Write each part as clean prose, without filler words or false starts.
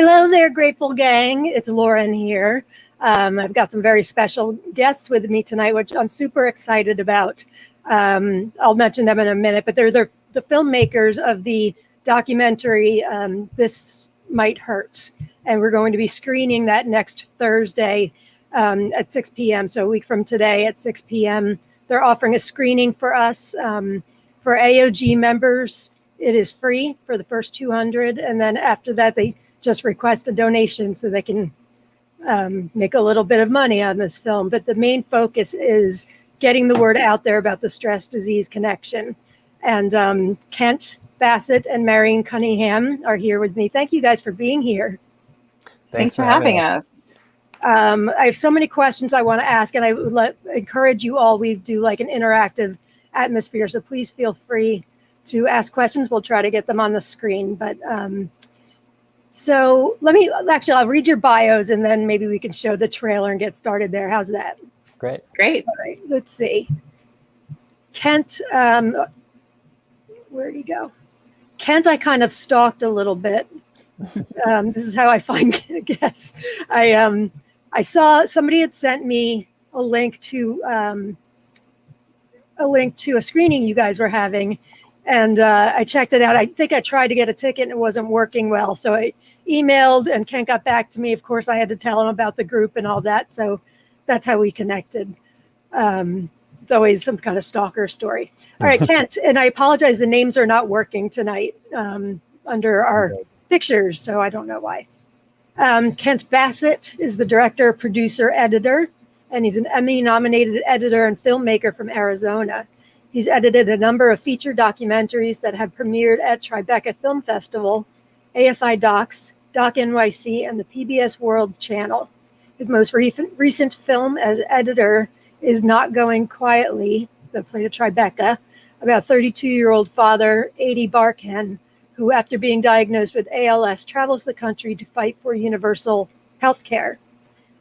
Hello there, Grateful Gang. It's Lauren here. I've got some very special guests with me tonight, which I'm super excited about. I'll mention them in a minute, but they're the filmmakers of the documentary, This Might Hurt. And we're going to be screening that next Thursday at 6 p.m. So a week from today at 6 p.m. They're offering a screening for us. For AOG members, it is free for the first 200. And then after that, they just request a donation so they can make a little bit of money on this film. But the main focus is getting the word out there about the stress disease connection. And Kent, Bassett, and Marion Cunningham are here with me. Thank you guys for being here. Thanks for having us. I have so many questions I want to ask, and I would encourage you all. We do like an interactive atmosphere, so please feel free to ask questions. We'll try to get them on the screen. But so I'll read your bios, and then maybe we can show the trailer and get started there. How's that? Great. All right, let's see. Kent, where'd he go? Kent, I kind of stalked a little bit. This is how I find guests. I saw somebody had sent me a link to a screening you guys were having, and I checked it out. I think I tried to get a ticket and it wasn't working well, so I emailed, and Kent got back to me. Of course, I had to tell him about the group and all that, so that's how we connected. It's always some kind of stalker story. All right, Kent, and I apologize, the names are not working tonight under our pictures, so I don't know why. Kent Bassett is the director, producer, editor, and he's an Emmy-nominated editor and filmmaker from Arizona. He's edited a number of feature documentaries that have premiered at Tribeca Film Festival, AFI Docs, Doc NYC, and the PBS World Channel. His most recent film as editor is Not Going Quietly, that played at Tribeca, about 32-year-old father, 80 Barkan, who, after being diagnosed with ALS, travels the country to fight for universal health care.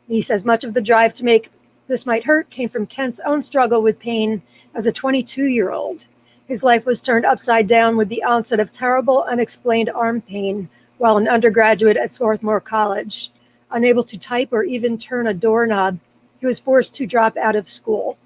He says much of the drive to make This Might Hurt came from Kent's own struggle with pain as a 22-year-old. His life was turned upside down with the onset of terrible, unexplained arm pain while an undergraduate at Swarthmore College. Unable to type or even turn a doorknob, he was forced to drop out of school.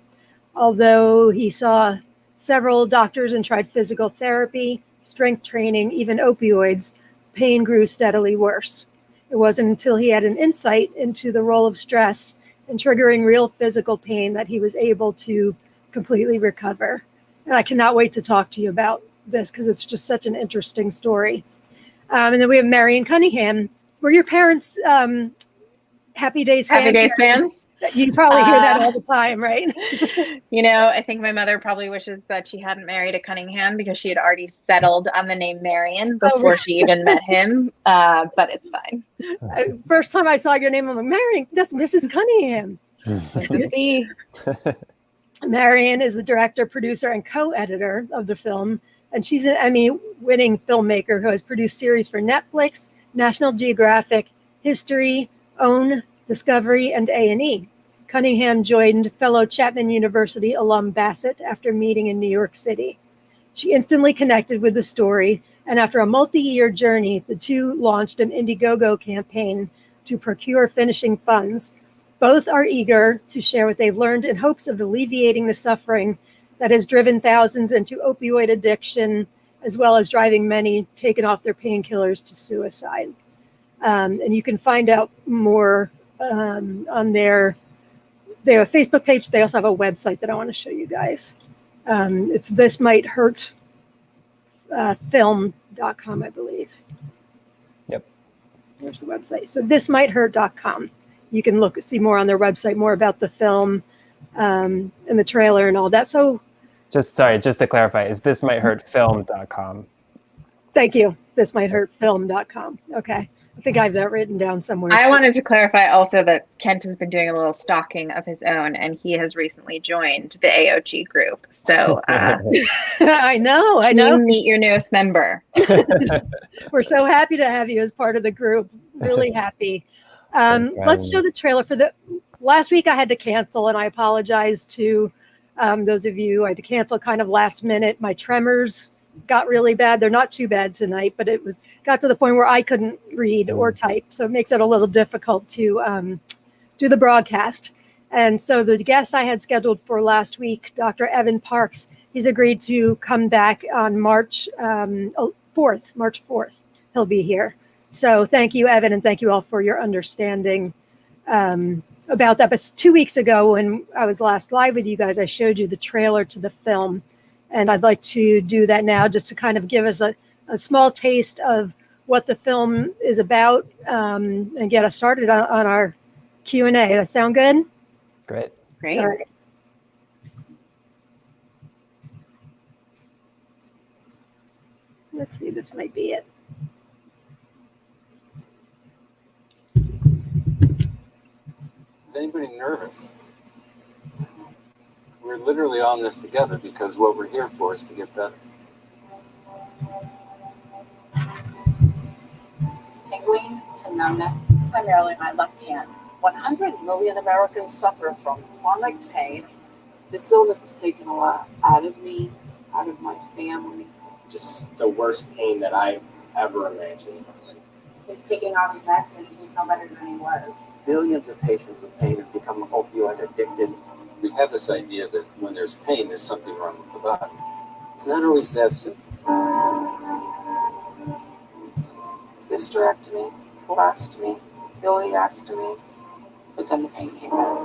Although he saw several doctors and tried physical therapy, strength training, even opioids, pain grew steadily worse. It wasn't until he had an insight into the role of stress in triggering real physical pain that he was able to completely recover. And I cannot wait to talk to you about this because it's just such an interesting story. And then we have Marion Cunningham. Were your parents Happy Days fans? Happy Days fans? You probably hear that all the time, right? You know, I think my mother probably wishes that she hadn't married a Cunningham because she had already settled on the name Marion before she even met him. But it's fine. First time I saw your name, I'm like, Marion, that's Mrs. Cunningham. Marion is the director, producer, and co-editor of the film, and she's an Emmy-winning filmmaker who has produced series for Netflix, National Geographic, History, OWN, Discovery, and A&E. Cunningham joined fellow Chapman University alum Bassett after meeting in New York City. She instantly connected with the story, and after a multi-year journey, the two launched an Indiegogo campaign to procure finishing funds. Both are eager to share what they've learned in hopes of alleviating the suffering that has driven thousands into opioid addiction, as well as driving many taken off their painkillers to suicide. And you can find out more on their Facebook page. They also have a website that I want to show you guys. It's This Might Hurt film.com, I believe. Yep. There's the website. So thismighthurt.com. You can see more on their website, more about the film and the trailer and all that. So just to clarify, is thismighthurtfilm.com? Thank you. Thismighthurtfilm.com. Okay. I think I have that written down somewhere. I wanted to clarify also that Kent has been doing a little stalking of his own, and he has recently joined the AOG group. So I know. Meet your newest member. We're so happy to have you as part of the group. Really happy. Let's show the trailer for the last week. I had to cancel, and I apologize to those of you. I had to cancel kind of last minute. My tremors got really bad. They're not too bad tonight, but got to the point where I couldn't read or type. So it makes it a little difficult to do the broadcast. And so the guest I had scheduled for last week, Dr. Evan Parks, he's agreed to come back on March 4th. He'll be here. So thank you, Evan, and thank you all for your understanding about that. But 2 weeks ago, when I was last live with you guys, I showed you the trailer to the film. And I'd like to do that now just to kind of give us a small taste of what the film is about and get us started on our Q&A. That sound good? Great. Great. All right. Let's see, this might be it. Is anybody nervous? We're literally on this together because what we're here for is to get better. Tingling to numbness, primarily my left hand. 100 million Americans suffer from chronic pain. This illness has taken a lot out of me, out of my family. Just the worst pain that I've ever imagined. He's taking all his meds and he's no better than he was. Millions of patients with pain have become opioid addicted. We have this idea that when there's pain, there's something wrong with the body. It's not always that simple. Hysterectomy, colostomy, ileostomy, but then the pain came back.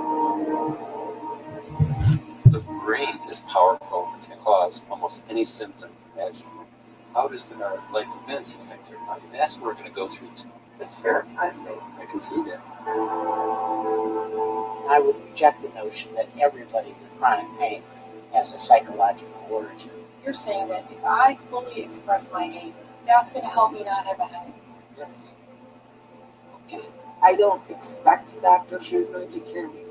The brain is powerful and can cause almost any symptom imaginable. How does our life events affect our body? That's what we're going to go through too. It terrifies me. I can see that. I would reject the notion that everybody with chronic pain has a psychological origin. You're saying that if I fully express my anger, that's going to help me not have a headache? Yes. Okay. I don't expect Dr. Schubner to cure me.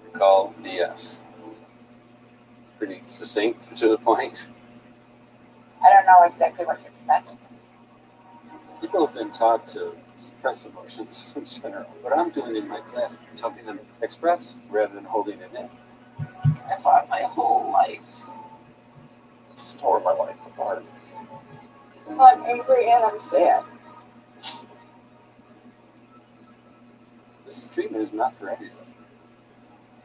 We call BS. It's pretty succinct to the point. I don't know exactly what to expect. People have been taught to suppress emotions in general. What I'm doing in my class is helping them express rather than holding it in. I fought my whole life. Tore my life apart. I'm angry and I'm sad. This treatment is not for everyone.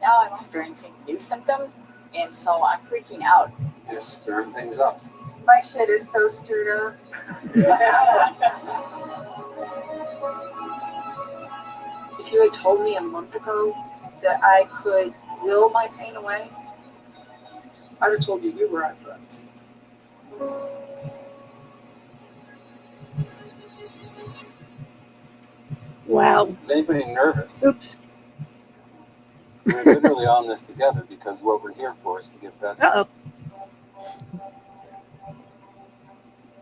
Now I'm experiencing new symptoms, and so I'm freaking out. You're stirring things up. My shit is so stirred up. If you had told me a month ago that I could will my pain away, I'd have told you were on drugs. Wow. Is anybody nervous? Oops. We're literally on this together because what we're here for is to get better. Uh-oh.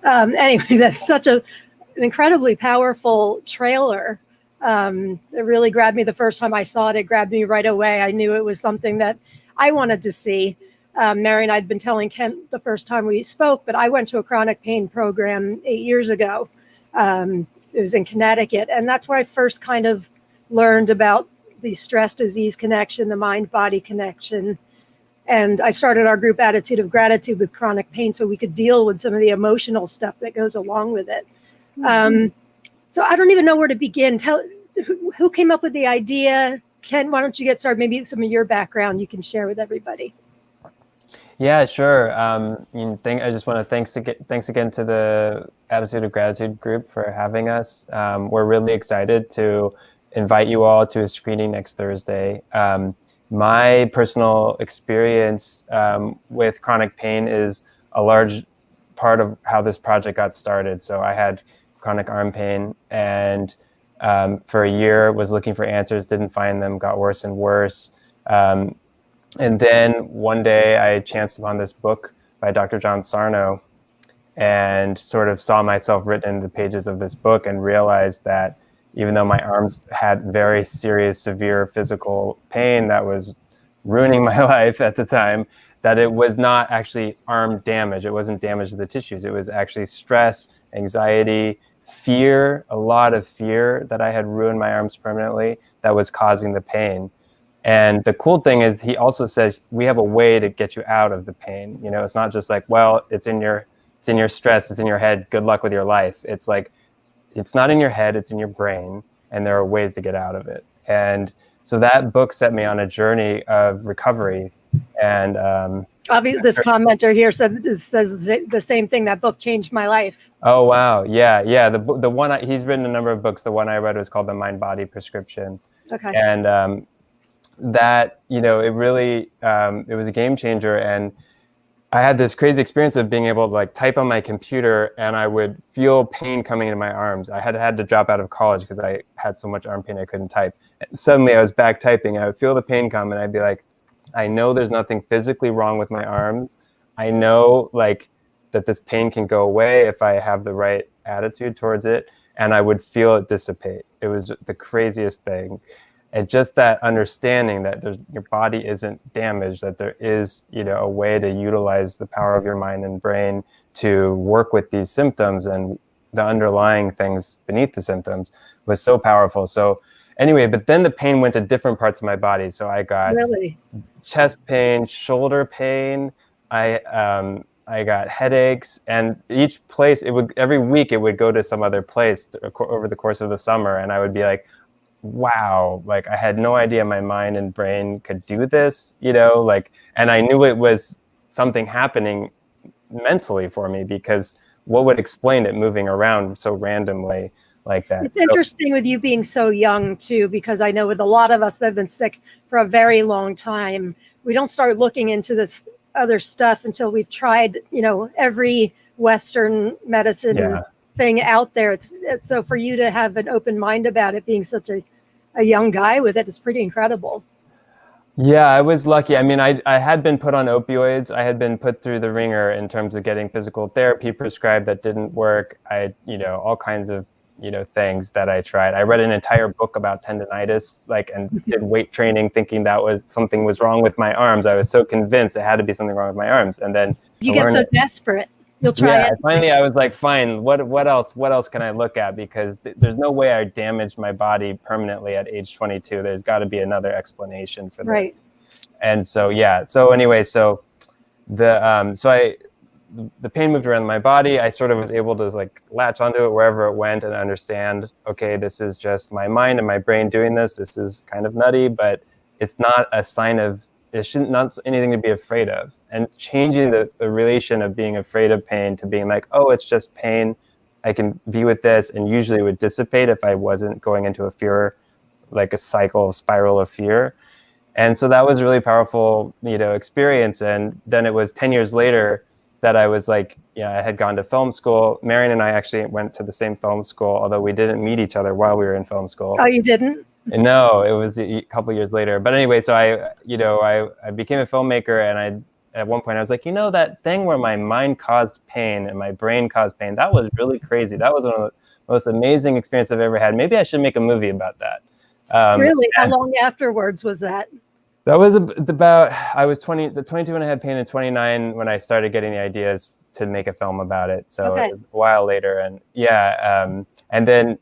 Anyway, that's such an incredibly powerful trailer. It really grabbed me the first time I saw it. It grabbed me right away. I knew it was something that I wanted to see. Mary and I had been telling Kent the first time we spoke, but I went to a chronic pain program 8 years ago. It was in Connecticut. And that's where I first kind of learned about the stress disease connection, the mind-body connection. And I started our group Attitude of Gratitude with chronic pain so we could deal with some of the emotional stuff that goes along with it. So I don't even know where to begin. Tell who came up with the idea. Ken, why don't you get started? Maybe some of your background you can share with everybody. Yeah, sure. I just want to thanks again to the Attitude of Gratitude group for having us. We're really excited to invite you all to a screening next Thursday. My personal experience with chronic pain is a large part of how this project got started. So I had chronic arm pain and for a year was looking for answers, didn't find them, got worse and worse. And then one day I chanced upon this book by Dr. John Sarno and sort of saw myself written in the pages of this book and realized that even though my arms had very serious, severe physical pain that was ruining my life at the time, that it was not actually arm damage. It wasn't damage to the tissues. It was actually stress, anxiety, fear, a lot of fear that I had ruined my arms permanently that was causing the pain. And the cool thing is he also says we have a way to get you out of the pain. You know, it's not just like, well, it's in your it's in your stress, it's in your head, good luck with your life. It's like, it's not in your head, it's in your brain, and there are ways to get out of it. And so that book set me on a journey of recovery. And obviously, this commenter here says the same thing. That book changed my life. oh wow, yeah. The one he's written a number of books. The one I read was called The Mind-Body Prescription. Okay. And that, you know, it really it was a game changer. And I had this crazy experience of being able to like type on my computer, and I would feel pain coming into my arms. I had to drop out of college because I had so much arm pain I couldn't type. And suddenly I was back typing, and I would feel the pain come, and I'd be like, I know there's nothing physically wrong with my arms. I know like that this pain can go away if I have the right attitude towards it. And I would feel it dissipate. It was the craziest thing. And just that understanding that your body isn't damaged, that there is, you know, a way to utilize the power of your mind and brain to work with these symptoms and the underlying things beneath the symptoms was so powerful. So anyway, but then the pain went to different parts of my body. So I got chest pain, shoulder pain. I got headaches, and each place every week it would go to some other place over the course of the summer. And I would be like, wow, like I had no idea my mind and brain could do this, you know, like, and I knew it was something happening mentally for me, because what would explain it moving around so randomly like that? It's interesting with you being so young too, because I know with a lot of us that have been sick for a very long time, we don't start looking into this other stuff until we've tried, you know, every Western medicine thing out there. It's so for you to have an open mind about it, being such a young guy with it, is pretty incredible. Yeah, I was lucky. I mean, I had been put on opioids. I had been put through the ringer in terms of getting physical therapy prescribed that didn't work. I, you know, all kinds of, you know, things that I tried. I read an entire book about tendonitis, like, and did weight training thinking that was something was wrong with my arms. I was so convinced it had to be something wrong with my arms. And then you get so desperate. You'll try it. Finally, I was like, fine, what else can I look at? Because there's no way I damaged my body permanently at age 22. There's got to be another explanation for that. Right. And so, yeah. So anyway, so the pain moved around my body. I sort of was able to like latch onto it wherever it went and understand, okay, this is just my mind and my brain doing this. This is kind of nutty, but it's not a sign of, it shouldn't, not anything to be afraid of. And changing the relation of being afraid of pain to being like, oh, it's just pain. I can be with this. And usually it would dissipate if I wasn't going into a fear, like a spiral of fear. And so that was a really powerful, you know, experience. And then it was 10 years later that I was like, yeah, I had gone to film school. Marion and I actually went to the same film school, although we didn't meet each other while we were in film school. Oh, you didn't? No, it was a couple years later. But anyway, so I became a filmmaker, and at one point I was like, you know, that thing where my mind caused pain and my brain caused pain, that was really crazy. That was one of the most amazing experiences I've ever had. Maybe I should make a movie about that. Really? How long afterwards was that? That was about, I was 22 when I had pain, and 29 when I started getting the ideas to make a film about it. So a while later, and and then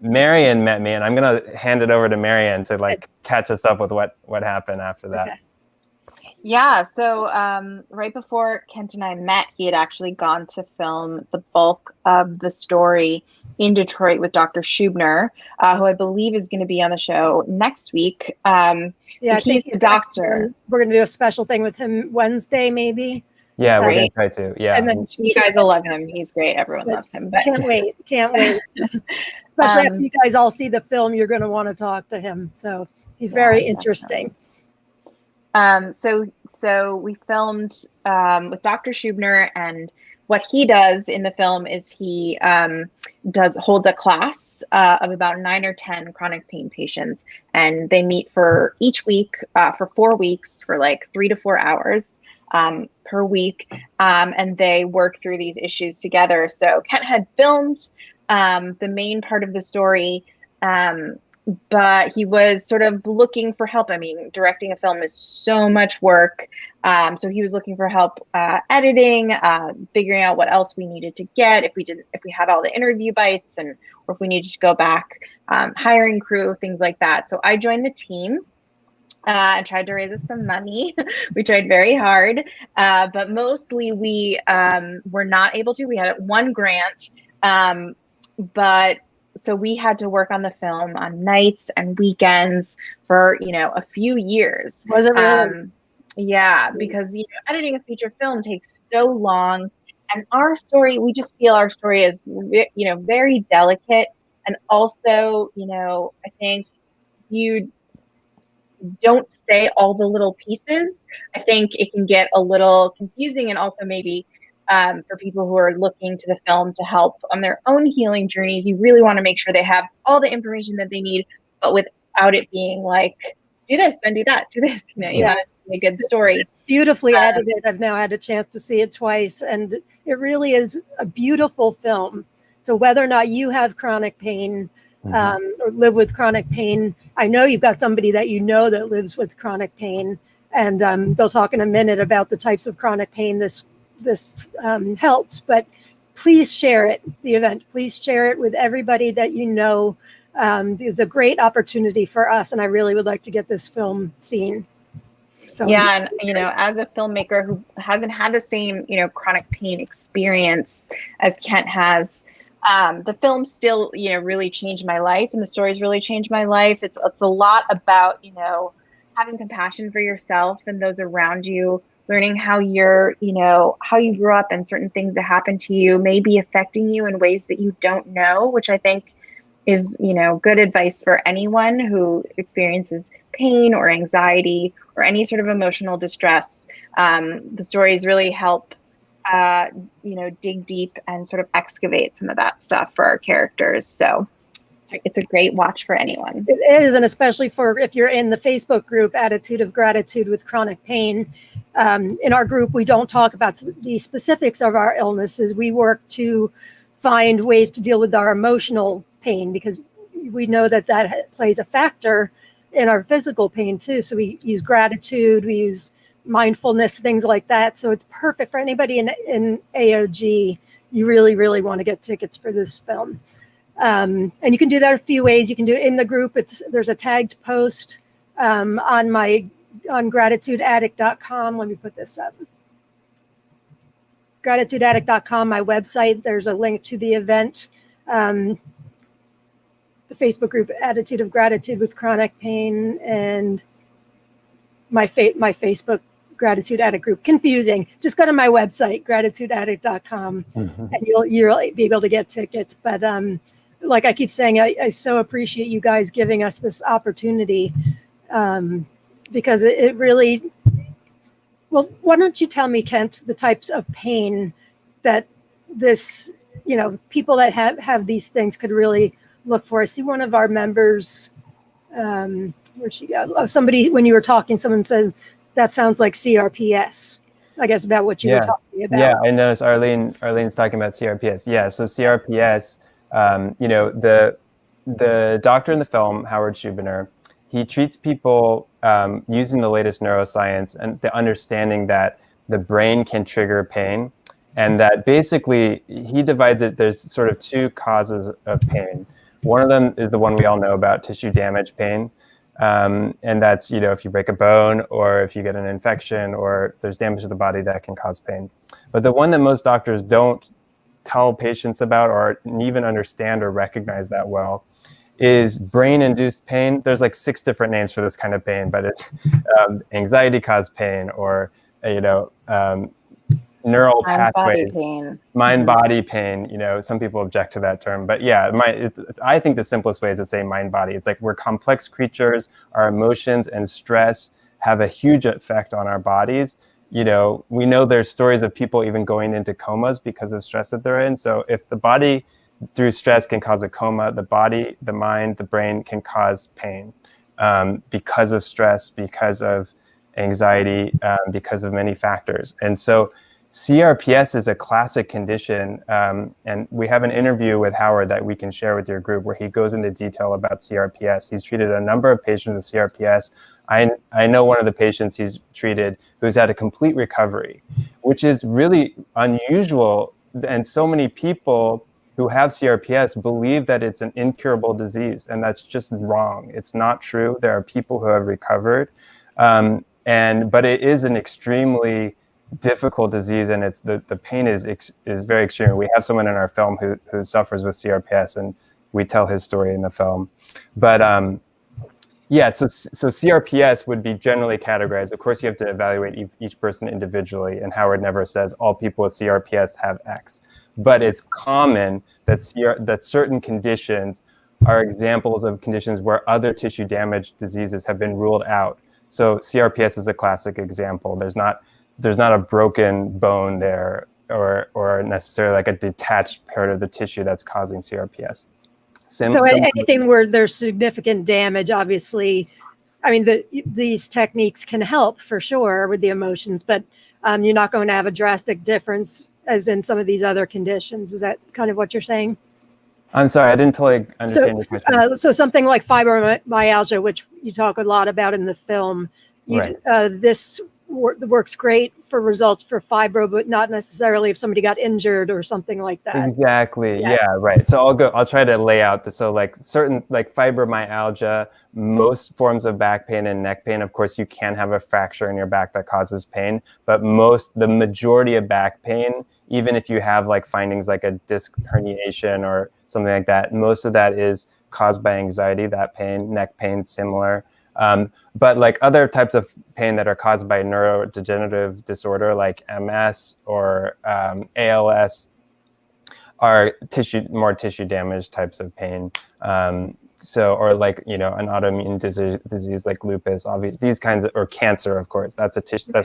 Marion met me, and I'm going to hand it over to Marion to like catch us up with what happened after that. Okay. Yeah, so right before Kent and I met, he had actually gone to film the bulk of the story in Detroit with Dr. Schubner, who I believe is going to be on the show next week. So he's the doctor. We're going to do a special thing with him Wednesday, maybe. Yeah, we're going to try to. Yeah. And then you guys will love him. He's great. Everyone loves him. But Can't wait. Especially after you guys all see the film, you're going to want to talk to him. So he's very interesting. So we filmed with Dr. Schubner, and what he does in the film is he holds a class of about 9 or 10 chronic pain patients, and they meet for each week for 4 weeks for like 3 to 4 hours per week, and they work through these issues together. So Kent had filmed the main part of the story, but he was sort of looking for help. I mean, directing a film is so much work. So he was looking for help editing, figuring out what else we needed to get, if we had all the interview bites, or if we needed to go back, hiring crew, things like that. So I joined the team. and tried to raise us some money. We tried very hard, but mostly we were not able to. We had one grant, but so we had to work on the film on nights and weekends for, a few years. Was it really? Yeah, because editing a feature film takes so long, and our story, we just feel our story is very delicate, and also I think you don't say all the little pieces. I think it can get a little confusing, and also maybe for people who are looking to the film to help on their own healing journeys, you really want to make sure they have all the information that they need, but without it being like, do this, then do that, do this. You want it to be a good story. Beautifully edited. I've now had a chance to see it twice, and it really is a beautiful film. So whether or not you have chronic pain, or live with chronic pain, I know you've got somebody that that lives with chronic pain, and they'll talk in a minute about the types of chronic pain this helps. But please share it, the event. Please share it with everybody that you know. It's a great opportunity for us, and I really would like to get this film seen. So, yeah, and as a filmmaker who hasn't had the same chronic pain experience as Kent has, the film still really changed my life, and the stories really changed my life. It's a lot about having compassion for yourself and those around you, learning how how you grew up, and certain things that happen to you may be affecting you in ways that you don't know, which I think is good advice for anyone who experiences pain or anxiety or any sort of emotional distress. The stories really help dig deep and sort of excavate some of that stuff for our characters. So it's a great watch for anyone. It is, and especially for if you're in the Facebook group, Attitude of Gratitude with Chronic Pain. In our group, we don't talk about the specifics of our illnesses. We work to find ways to deal with our emotional pain, because we know that plays a factor in our physical pain too. So we use gratitude, we use mindfulness, things like that. So it's perfect for anybody in AOG. You really, really want to get tickets for this film. And you can do that a few ways. You can do it in the group. There's a tagged post on gratitudeaddict.com. Let me put this up. Gratitudeaddict.com, my website. There's a link to the event. The Facebook group, Attitude of Gratitude with Chronic Pain, and my Facebook Gratitude Addict group. Confusing. Just go to my website, gratitudeaddict.com, and you'll be able to get tickets. But like I keep saying, I so appreciate you guys giving us this opportunity, because it really, well, why don't you tell me, Kent, the types of pain that this, people that have these things could really look for. I see one of our members, where'd she go? Oh, somebody, when you were talking, someone says, that sounds like CRPS, I guess, about what you were talking about. Yeah, I noticed Arlene's talking about CRPS. Yeah, so CRPS, the doctor in the film, Howard Schuberner, he treats people using the latest neuroscience and the understanding that the brain can trigger pain, and that basically he divides it, there's sort of two causes of pain. One of them is the one we all know about, tissue damage pain. And that's, if you break a bone, or if you get an infection, or there's damage to the body that can cause pain. But the one that most doctors don't tell patients about, or even understand or recognize that well, is brain-induced pain. There's like 6 different names for this kind of pain, but it's anxiety-caused pain, or, neural pathways, mind-body pain. Some people object to that term, but yeah, I think the simplest way is to say mind-body. It's like we're complex creatures. Our emotions and stress have a huge effect on our bodies. We know there's stories of people even going into comas because of stress that they're in. So if the body through stress can cause a coma, the body, the mind, the brain can cause pain because of stress, because of anxiety, because of many factors. And so CRPS is a classic condition, and we have an interview with Howard that we can share with your group where he goes into detail about CRPS. He's treated a number of patients with CRPS. I know one of the patients he's treated who's had a complete recovery, which is really unusual, and so many people who have CRPS believe that it's an incurable disease, and that's just wrong. It's not true. There are people who have recovered, but it is an extremely difficult disease, and it's the pain is very extreme. We have someone in our film who suffers with CRPS, and we tell his story in the film. But yeah, so CRPS would be generally categorized. Of course, you have to evaluate each person individually, and Howard never says all people with CRPS have X. But it's common that certain conditions are examples of conditions where other tissue damage diseases have been ruled out. So CRPS is a classic example. There's not a broken bone there or necessarily like a detached part of the tissue that's causing CRPS. Anything where there's significant damage, obviously, I mean, these techniques can help for sure with the emotions, but you're not going to have a drastic difference as in some of these other conditions. Is that kind of what you're saying? I'm sorry, I didn't totally understand your question. So something like fibromyalgia, which you talk a lot about in the film, Right. This works great for results for fibro, but not necessarily if somebody got injured or something like that. Exactly. Yeah, right. So I'll try to lay out so like certain like fibromyalgia, most forms of back pain and neck pain, of course you can have a fracture in your back that causes pain, but the majority of back pain, even if you have like findings like a disc herniation or something like that, most of that is caused by anxiety, that pain, neck pain, similar. But like other types of pain that are caused by neurodegenerative disorder like MS or ALS are more tissue damage types of pain. Or like, an autoimmune disease like lupus, obviously these kinds or cancer, of course, that's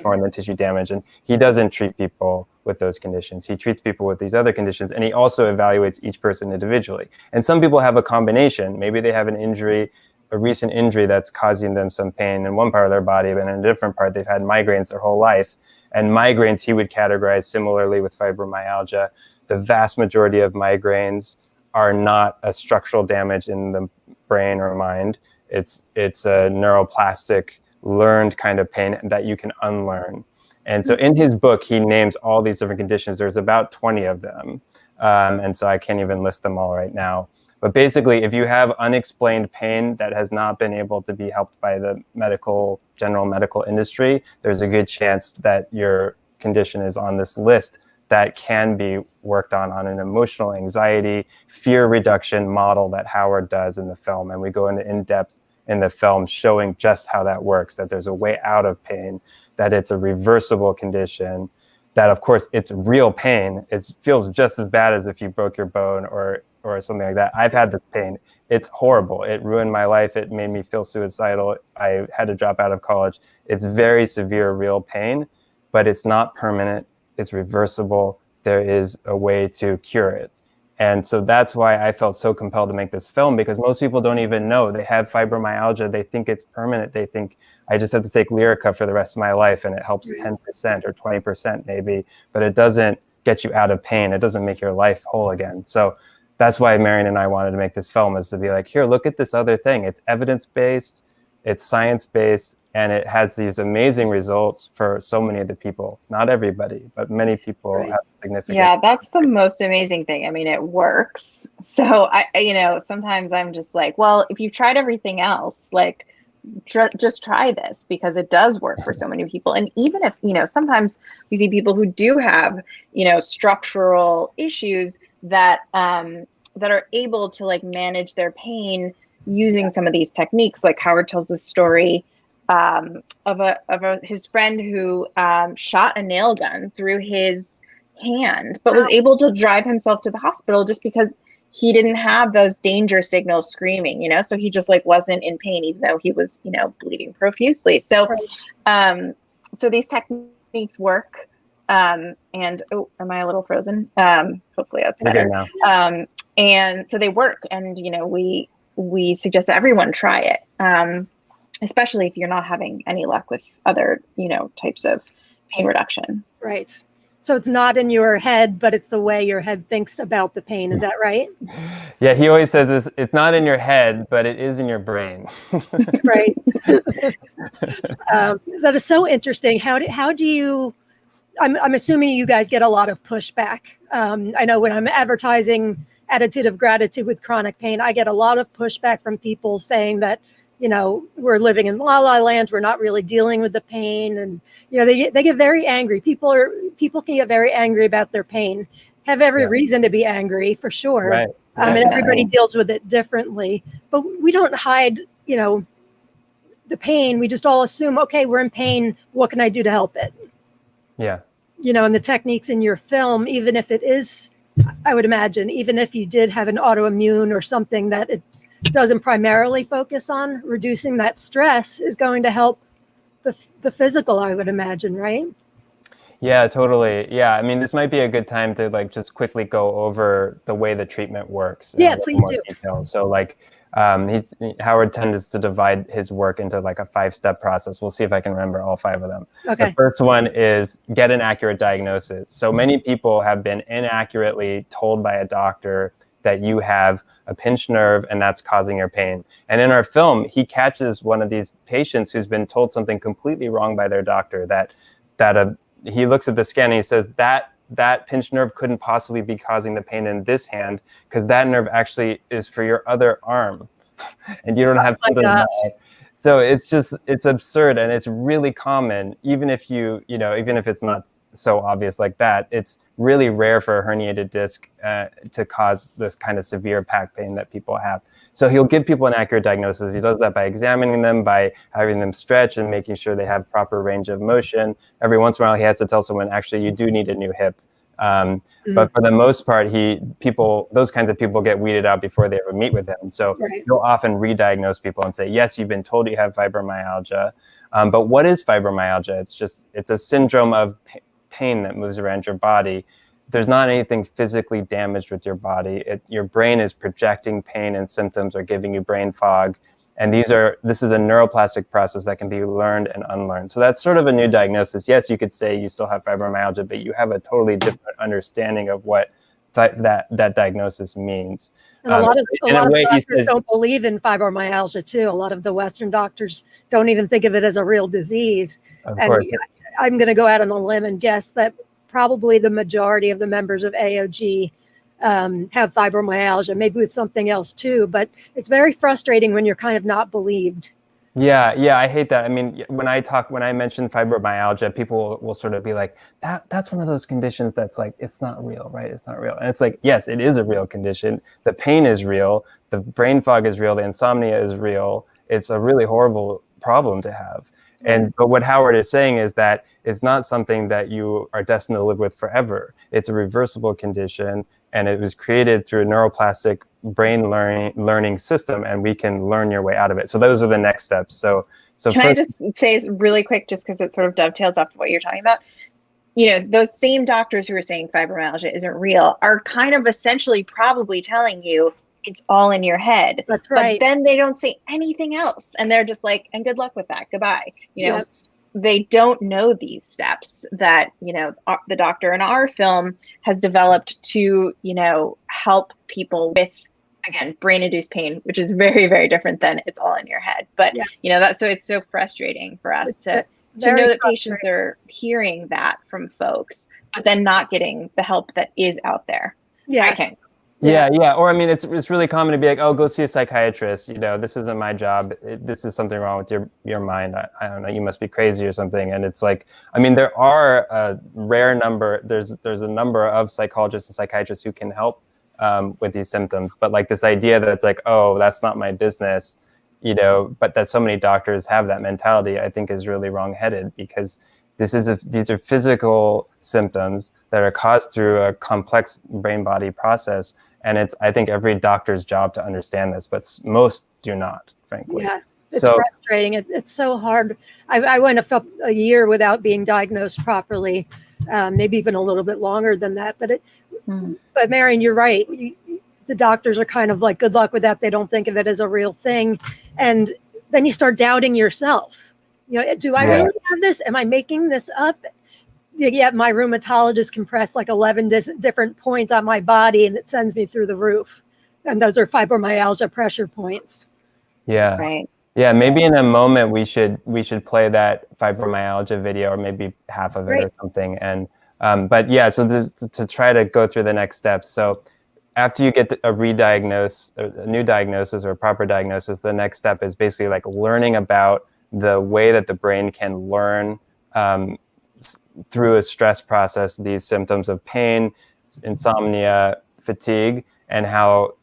more than tissue damage. And he doesn't treat people with those conditions. He treats people with these other conditions, and he also evaluates each person individually. And some people have a combination. Maybe they have a recent injury that's causing them some pain in one part of their body, but in a different part, they've had migraines their whole life. And migraines, he would categorize similarly with fibromyalgia. The vast majority of migraines are not a structural damage in the brain or mind. It's a neuroplastic, learned kind of pain that you can unlearn. And so in his book, he names all these different conditions. There's about 20 of them. And so I can't even list them all right now. But basically, if you have unexplained pain that has not been able to be helped by the general medical industry, there's a good chance that your condition is on this list that can be worked on an emotional anxiety, fear reduction model that Howard does in the film. And we go into in-depth in the film showing just how that works, that there's a way out of pain, that it's a reversible condition, that of course it's real pain. It feels just as bad as if you broke your bone or something like that. I've had this pain. It's horrible. It ruined my life. It made me feel suicidal. I had to drop out of college. It's very severe, real pain, but it's not permanent. It's reversible. There is a way to cure it. And so that's why I felt so compelled to make this film, because most people don't even know they have fibromyalgia. They think it's permanent. They think I just have to take Lyrica for the rest of my life and it helps 10% or 20% maybe, but it doesn't get you out of pain. It doesn't make your life whole again. So that's why Marion and I wanted to make this film, is to be like, here, look at this other thing. It's evidence-based, it's science-based, and it has these amazing results for so many of the people. Not everybody, but many people have significant. Yeah, that's the most amazing thing. I mean, it works. So sometimes I'm just like, well, if you've tried everything else, like just try this, because it does work for so many people. And even if, sometimes we see people who do have, structural issues that are able to like manage their pain using some of these techniques. Like Howard tells the story of his friend who shot a nail gun through his hand, but was able to drive himself to the hospital just because he didn't have those danger signals screaming, so he just like wasn't in pain, even though he was, bleeding profusely. So, so these techniques work. And am I a little frozen? Hopefully that's better. And so they work, and we suggest that everyone try it, especially if you're not having any luck with other types of pain reduction. Right. So it's not in your head, but it's the way your head thinks about the pain. Is that right? Yeah, he always says this, it's not in your head, but it is in your brain. Right. That is so interesting. How do you, I'm assuming you guys get a lot of pushback. I know when I'm advertising attitude of gratitude with chronic pain. I get a lot of pushback from people saying that, you know, we're living in la la land, we're not really dealing with the pain. And, you know, they get very angry. People can get very angry about their pain, have every reason to be angry, for sure. Right. And everybody deals with it differently, but we don't hide, you know, the pain. We just all assume, okay, we're in pain, what can I do to help it? Yeah. You know, and the techniques in your film, even if it is, I would imagine, even if you did have an autoimmune or something that it doesn't primarily focus on, reducing that stress is going to help the physical, I would imagine, right? Yeah, totally. Yeah, I mean, this might be a good time to like just quickly go over the way the treatment works. Yeah, please do. Detail. So like, Howard tends to divide his work into like a 5-step process. We'll see if I can remember all 5 of them. Okay. The first one is get an accurate diagnosis. So many people have been inaccurately told by a doctor that you have a pinched nerve and that's causing your pain. And in our film, he catches one of these patients who's been told something completely wrong by their doctor, he looks at the scan and he says that pinched nerve couldn't possibly be causing the pain in this hand because that nerve actually is for your other arm and you don't have so it's absurd, and it's really common, even if even if it's not so obvious like that. It's really rare for a herniated disc to cause this kind of severe back pain that people have. So he'll give people an accurate diagnosis. He does that by examining them, by having them stretch and making sure they have proper range of motion. Every once in a while, he has to tell someone, actually, you do need a new hip. But for the most part, those kinds of people get weeded out before they ever meet with him. So he'll often re-diagnose people and say, yes, you've been told you have fibromyalgia. But what is fibromyalgia? It's a syndrome of pain that moves around your body. There's not anything physically damaged with your body. Your brain is projecting pain and symptoms or giving you brain fog. And this is a neuroplastic process that can be learned and unlearned. So that's sort of a new diagnosis. Yes, you could say you still have fibromyalgia, but you have a totally different understanding of what that diagnosis means. And a lot of doctors don't believe in fibromyalgia too. A lot of the Western doctors don't even think of it as a real disease. Of and course. I'm going to go out on a limb and guess that probably the majority of the members of AOG have fibromyalgia, maybe with something else too, but it's very frustrating when you're kind of not believed. Yeah, I hate that. I mean, when I mention fibromyalgia, people will sort of be like, that's one of those conditions that's like, it's not real, right? It's not real. And it's like, yes, it is a real condition. The pain is real. The brain fog is real. The insomnia is real. It's a really horrible problem to have. But what Howard is saying is that it's not something that you are destined to live with forever. It's a reversible condition, and it was created through a neuroplastic brain learning system, and we can learn your way out of it. So those are the next steps. So can I just say really quick, just because it sort of dovetails off of what you're talking about? You know, those same doctors who are saying fibromyalgia isn't real are kind of essentially probably telling you it's all in your head. That's right. But then they don't say anything else. And they're just like, and good luck with that. Goodbye. You know, they don't know these steps that, you know, the doctor in our film has developed to, you know, help people with, again, brain-induced pain, which is very, very different than it's all in your head. But, you know, so it's so frustrating for us to know that patients are hearing that from folks, but then not getting the help that is out there. Yeah. Okay. Yeah. Or, I mean, it's really common to be like, oh, go see a psychiatrist. You know, this isn't my job. This is something wrong with your mind. I don't know. You must be crazy or something. And it's like, I mean, there are a rare number. There's a number of psychologists and psychiatrists who can help with these symptoms. But like this idea that it's like, oh, that's not my business, you know, but that so many doctors have that mentality, I think is really wrong-headed, because these are physical symptoms that are caused through a complex brain-body process. And it's, I think, every doctor's job to understand this, but most do not, frankly. Yeah, it's frustrating. It's so hard. I went a year without being diagnosed properly, maybe even a little bit longer than that. But Marion, you're right. The doctors are kind of like, good luck with that. They don't think of it as a real thing. And then you start doubting yourself. You know, do I really have this? Am I making this up? Yeah, my rheumatologist can press like 11 different points on my body and it sends me through the roof. And those are fibromyalgia pressure points. Yeah. Right. Yeah, maybe in a moment we should play that fibromyalgia video, or maybe half of it or something. And but yeah, so to try to go through the next steps. So after you get a new diagnosis or a proper diagnosis, the next step is basically like learning about the way that the brain can learn through a stress process these symptoms of pain, insomnia, fatigue, and how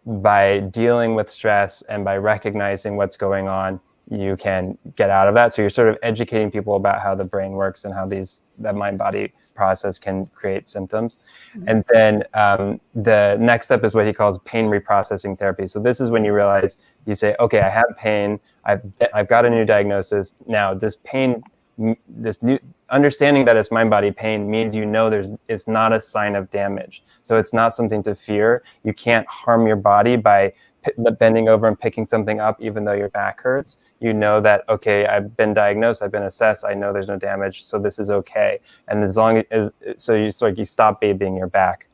by dealing with stress and by recognizing what's going on, you can get out of that. So you're sort of educating people about how the brain works and how that mind-body process can create symptoms. And then the next step is what he calls pain reprocessing therapy. So this is when you realize, you say, okay, I have pain, I've got a new diagnosis. Now this pain, this new understanding that it's mind-body pain means it's not a sign of damage. So it's not something to fear. You can't harm your body by bending over and picking something up even though your back hurts. You know that, okay, I've been diagnosed, I've been assessed, I know there's no damage, so this is okay. And as long as, so you stop babying your back.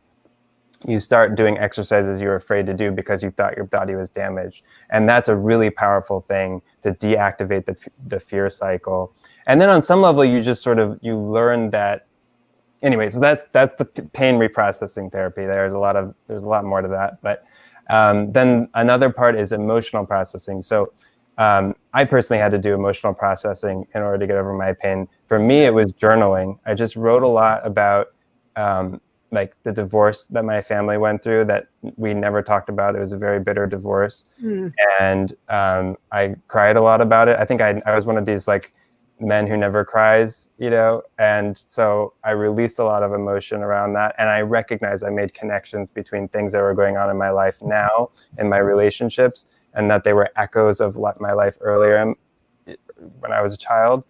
You start doing exercises you were afraid to do because you thought your body was damaged. And that's a really powerful thing to deactivate the fear cycle. And then on some level, you just you learn that, anyway, so that's the pain reprocessing therapy. There's a lot more to that. But then another part is emotional processing. So I personally had to do emotional processing in order to get over my pain. For me, it was journaling. I just wrote a lot about like the divorce that my family went through that we never talked about. It was a very bitter divorce. And I cried a lot about it. I think I was one of these like men who never cries, and so I released a lot of emotion around that. And I recognized I made connections between things that were going on in my life now, in my relationships, and that they were echoes of my life earlier when I was a child.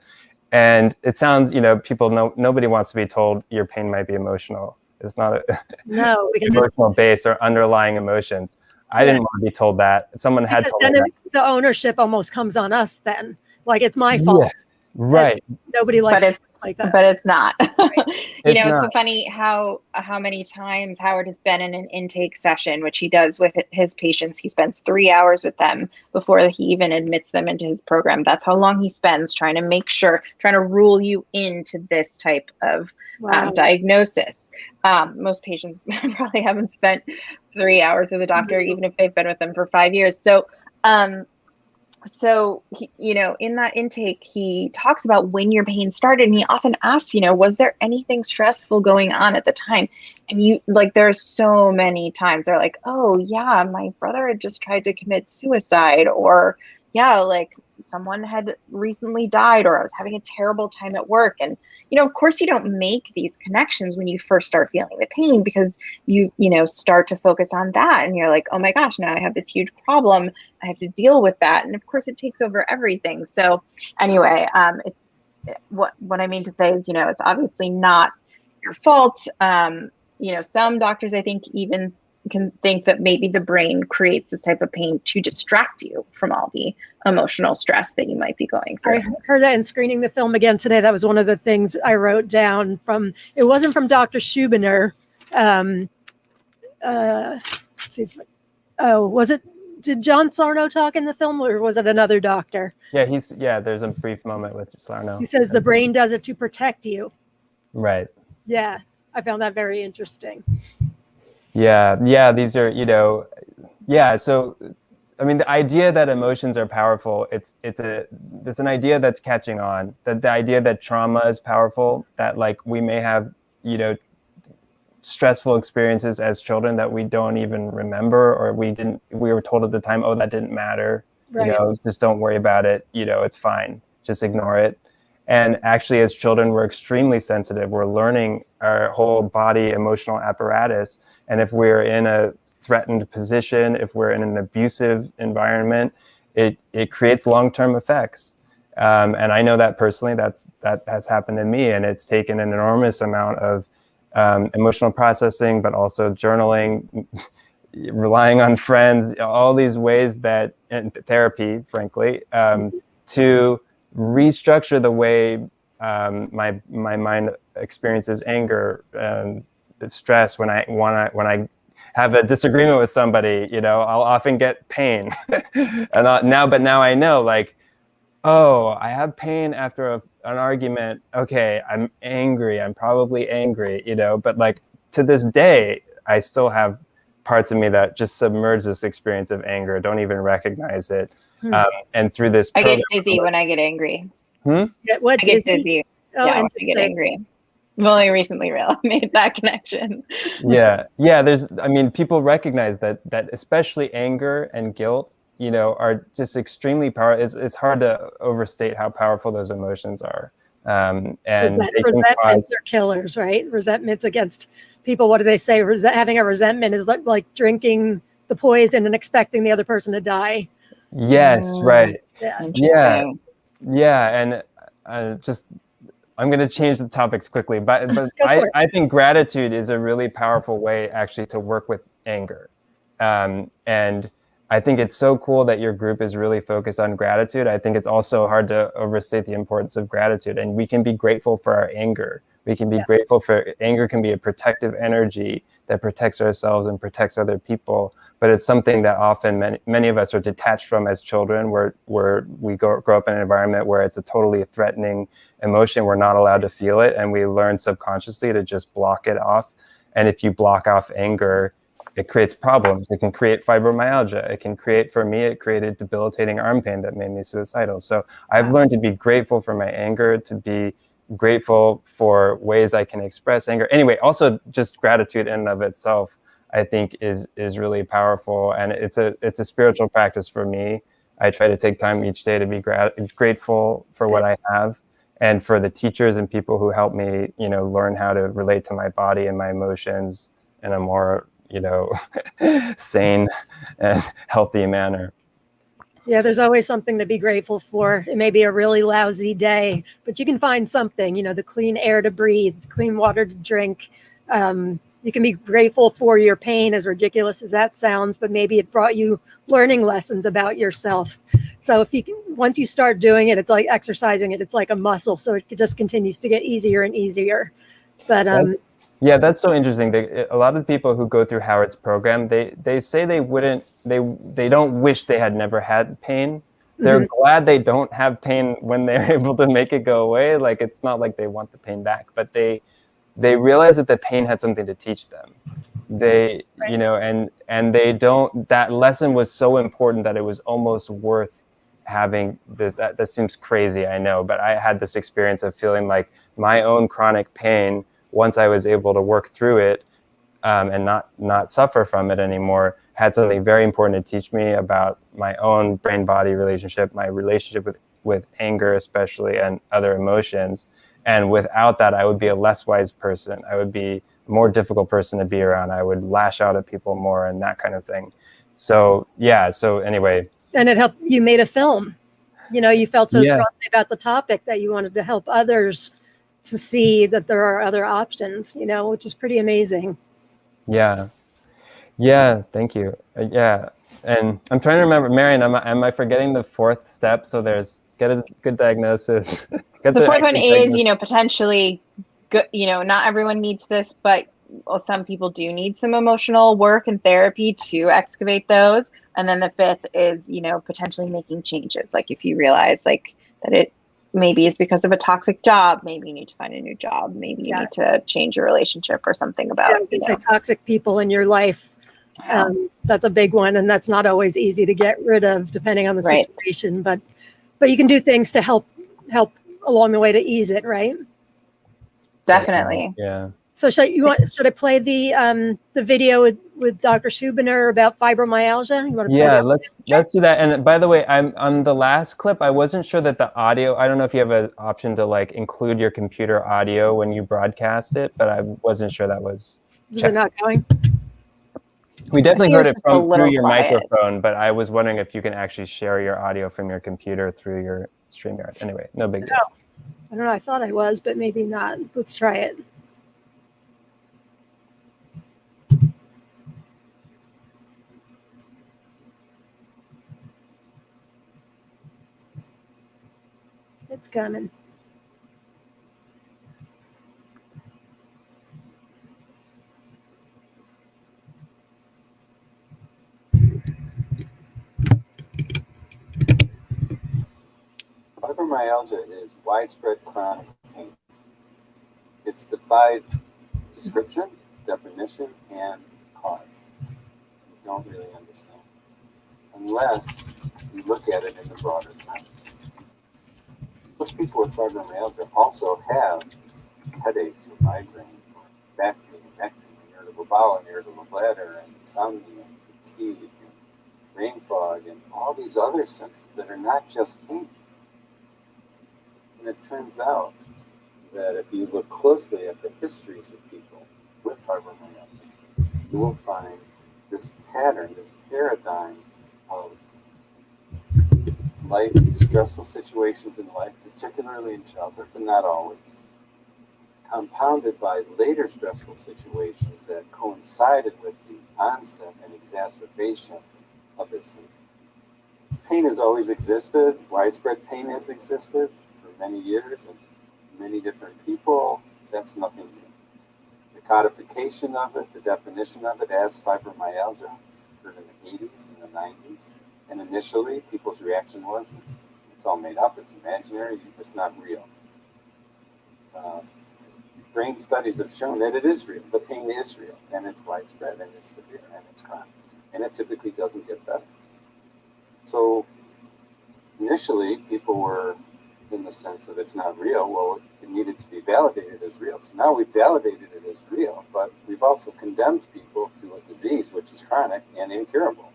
And it sounds, nobody wants to be told your pain might be emotional. It's not emotional based or underlying emotions. I didn't want to be told that. Someone had told me that. The ownership almost comes on us then. Like, it's my fault. Yes. Right. Nobody likes it like that. But it's not. It's so funny how many times Howard has been in an intake session, which he does with his patients. He spends 3 hours with them before he even admits them into his program. That's how long he spends trying to rule you into this type of diagnosis. Most patients probably haven't spent 3 hours with a doctor, even if they've been with them for 5 years. So, in that intake, he talks about when your pain started, and he often asks, was there anything stressful going on at the time? And there's so many times they're like, oh yeah, my brother had just tried to commit suicide, or someone had recently died, or I was having a terrible time at work. And, of course you don't make these connections when you first start feeling the pain, because you start to focus on that. And you're like, oh my gosh, now I have this huge problem. I have to deal with that. And of course it takes over everything. So anyway, it's what I mean to say is, it's obviously not your fault. Some doctors, I think, even can think that maybe the brain creates this type of pain to distract you from all the emotional stress that you might be going through. I heard that in screening the film again today. That was one of the things I wrote down it wasn't from Dr. Schubiner. Did John Sarno talk in the film, or was it another doctor? Yeah, there's a brief moment with Sarno. He says the brain does it to protect you. Right. Yeah, I found that very interesting. Yeah, these are, so, I mean, the idea that emotions are powerful, it's an idea that's catching on, that the idea that trauma is powerful, that we may have, stressful experiences as children that we don't even remember, or we were told at the time, oh, that didn't matter, right. Just don't worry about it, it's fine, just ignore it. And actually, as children, we're extremely sensitive. We're learning our whole body emotional apparatus. And if we're in a threatened position, if we're in an abusive environment, it creates long-term effects. And I know that personally, that has happened to me. And it's taken an enormous amount of emotional processing, but also journaling, relying on friends, all these ways and therapy, frankly, to restructure the way my mind experiences anger and stress. When I have a disagreement with somebody, I'll often get pain. And now I know, oh, I have pain after an argument. Okay, I'm angry. I'm probably angry, but to this day, I still have parts of me that just submerge this experience of anger, don't even recognize it. And through this I program, get dizzy when I get angry. Yeah, what I get dizzy. Oh, Yeah, when I get angry. I've only recently made that connection. Yeah, I mean, people recognize that especially anger and guilt, you know, are just extremely powerful. It's hard to overstate how powerful those emotions are. And resentments are killers, right? Resentments against people. What do they say? Having a resentment is like drinking the poison and expecting the other person to die. Yes, right. Yeah. And I'm going to change the topics quickly, but I think gratitude is a really powerful way actually to work with anger. And I think it's so cool that your group is really focused on gratitude. I think it's also hard to overstate the importance of gratitude, and we can be grateful for our anger. We can be grateful for anger can be a protective energy that protects ourselves and protects other people. But it's something that often many of us are detached from as children, where we grow up in an environment where it's a totally threatening emotion. We're not allowed to feel it, and we learn subconsciously to just block it off. And if you block off anger, it creates problems. It can create fibromyalgia. It can create, for me, it created debilitating arm pain that made me suicidal. So I've learned to be grateful for my anger, to be grateful for ways I can express anger. Anyway, also just gratitude in and of itself, I think is really powerful, and it's a spiritual practice for me. I try to take time each day to be grateful for what I have, and for the teachers and people who help me, you know, learn how to relate to my body and my emotions in a more, you know, sane and healthy manner. Yeah, there's always something to be grateful for. It may be a really lousy day, but you can find something, you know, the clean air to breathe, clean water to drink. You can be grateful for your pain, as ridiculous as that sounds, but maybe it brought you learning lessons about yourself. So if you can, once you start doing it, it's like exercising it. It's like a muscle. So it just continues to get easier and easier. But that's so interesting. A lot of the people who go through Howard's program, they say they don't wish they had never had pain. They're glad they don't have pain when they're able to make it go away. Like, it's not like they want the pain back, but they realize that the pain had something to teach them. You know, and they don't, that lesson was so important that it was almost worth having this. That seems crazy, I know, but I had this experience of feeling like my own chronic pain, once I was able to work through it and not suffer from it anymore, had something very important to teach me about my own brain-body relationship, my relationship with anger especially, and other emotions. And without that, I would be a less wise person. I would be a more difficult person to be around. I would lash out at people more and that kind of thing. So anyway. And it helped, you made a film. You know, you felt so strongly about the topic that you wanted to help others to see that there are other options, you know, which is pretty amazing. Yeah, thank you. And I'm trying to remember, Marion, am I forgetting the fourth step? So there's get a good diagnosis. The fourth one is, you know, potentially good, you know, not everyone needs this, but some people do need some emotional work and therapy to excavate those. And then the fifth is, you know, potentially making changes. Like, if you realize like that it maybe is because of a toxic job, maybe you need to find a new job, maybe you need to change your relationship or something about, toxic people in your life. That's a big one, and that's not always easy to get rid of depending on the situation, but you can do things to help along the way to ease it, right? Definitely. Yeah. So should I play the video with Dr. Schubiner about fibromyalgia? You want to play that? let's do that. And by the way, I'm on the last clip, I wasn't sure that the audio, I don't know if you have an option to like include your computer audio when you broadcast it, but I wasn't sure that was Is it not going? We definitely heard it through your microphone, but I was wondering if you can actually share your audio from your computer through your StreamYard. Anyway, no big deal. I don't know. I thought I was, but maybe not. Let's try it. It's coming. Fibromyalgia is widespread chronic pain. It's defied description, definition, and cause. don't really understand unless you look at it in the broader sense. Most people with fibromyalgia also have headaches or migraine or back pain, irritable bowel, and irritable bladder, and insomnia, and fatigue, and brain fog, and all these other symptoms that are not just pain. And it turns out that if you look closely at the histories of people with fibromyalgia, you will find this pattern, this paradigm of life, stressful situations in life, particularly in childhood, but not always, compounded by later stressful situations that coincided with the onset and exacerbation of their symptoms. Pain has always existed. Widespread pain has existed for many years and many different people. That's nothing new. The codification of it, the definition of it as fibromyalgia, occurred in the 80s and the 90s. And initially, people's reaction was, it's all made up, it's imaginary, it's not real. Brain studies have shown that it is real. The pain is real, and it's widespread, and it's severe, and it's chronic. And it typically doesn't get better. So initially, people were in the sense of it's not real. Well, it needed to be validated as real. So now we've validated it as real, but we've also condemned people to a disease which is chronic and incurable.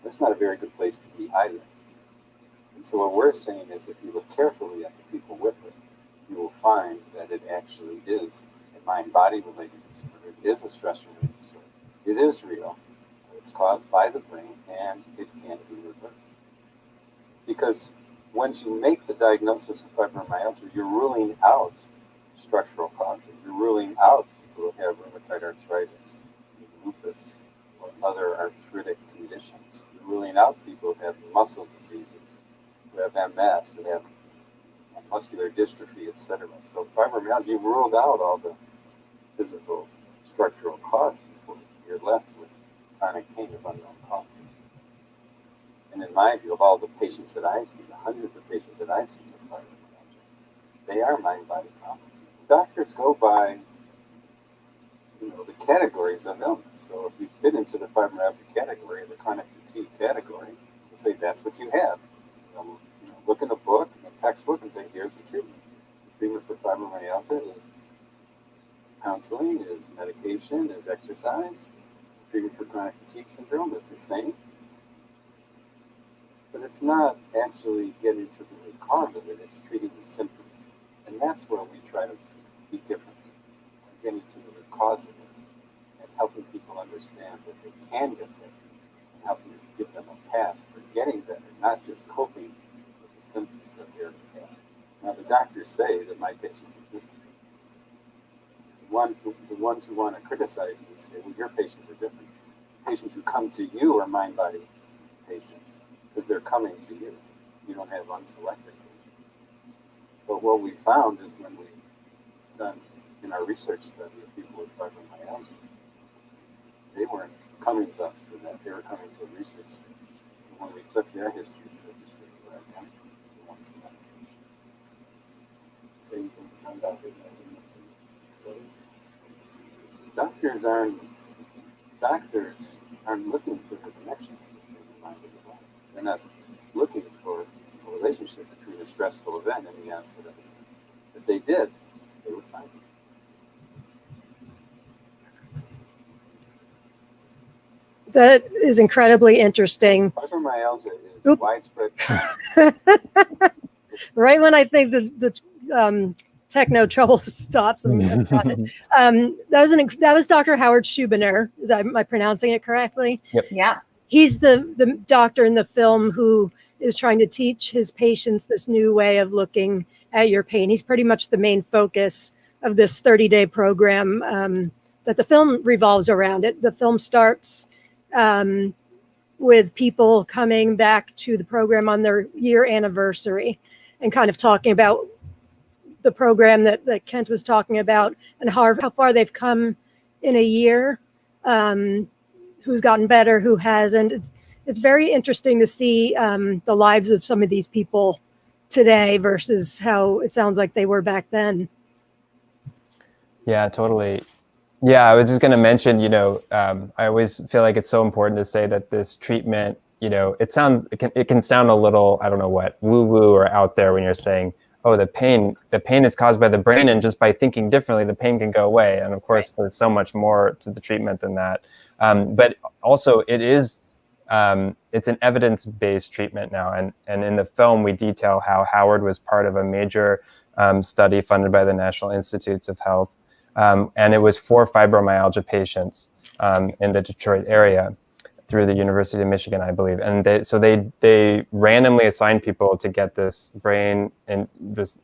That's not a very good place to be either. And so what we're saying is if you look carefully at the people with it, you will find that it actually is a mind-body related disorder. It is a stress-related disorder. It is real. It's caused by the brain, and it can be reversed. Because once you make the diagnosis of fibromyalgia, you're ruling out structural causes. You're ruling out people who have rheumatoid arthritis, lupus, or other arthritic conditions. You're ruling out people who have muscle diseases, who have MS, who have muscular dystrophy, etc. So fibromyalgia, you've ruled out all the physical structural causes. You're left with chronic pain of unknown cause. And in my view, of all the patients that I've seen, the hundreds of patients that I've seen with fibromyalgia, they are mind-body problems. Doctors go by, the categories of illness. So if you fit into the fibromyalgia category, the chronic fatigue category, they'll say that's what you have. Look in the book, in the textbook, and say, here's the treatment. The treatment for fibromyalgia is counseling, is medication, is exercise. The treatment for chronic fatigue syndrome is the same. But it's not actually getting to the root cause of it, it's treating the symptoms. And that's where we try to be different. We're getting to the root cause of it and helping people understand that they can get better and helping give them a path for getting better, not just coping with the symptoms that they're having. Now, the doctors say that my patients are different. The ones who want to criticize me say, well, your patients are different. The patients who come to you are mind-body patients because they're coming to you. You don't have unselected patients. But what we found is when we've done in our research study of people with fibromyalgia, they weren't coming to us for that. They were coming to a research study. And when we took their histories, the histories were identical to the ones that I see. So you think some doctors might be missing studies? Doctors aren't looking for the connections between the mind and the body. They're not looking for a relationship between a stressful event and the onset of a symptom. If they did, they would find it. That is incredibly interesting. Fibromyalgia is widespread. Right when I think the techno trouble stops. That was Dr. Howard Schuberner. Am I pronouncing it correctly? Yep. Yeah. He's the doctor in the film who is trying to teach his patients this new way of looking at your pain. He's pretty much the main focus of this 30-day program that the film revolves around. The film starts with people coming back to the program on their year anniversary and kind of talking about the program that Kent was talking about and how far they've come in a year, who's gotten better, who hasn't. It's very interesting to see the lives of some of these people today versus how it sounds like they were back then. Yeah, totally. Yeah, I was just going to mention, I always feel like it's so important to say that this treatment, it can sound a little, I don't know what, woo-woo or out there when you're saying, oh, the pain is caused by the brain, and just by thinking differently, the pain can go away. And of course, there's so much more to the treatment than that. But also, it's an evidence-based treatment now. And in the film, we detail how Howard was part of a major study funded by the National Institutes of Health. And it was for fibromyalgia patients in the Detroit area through the University of Michigan, I believe. And they randomly assigned people to get this brain and this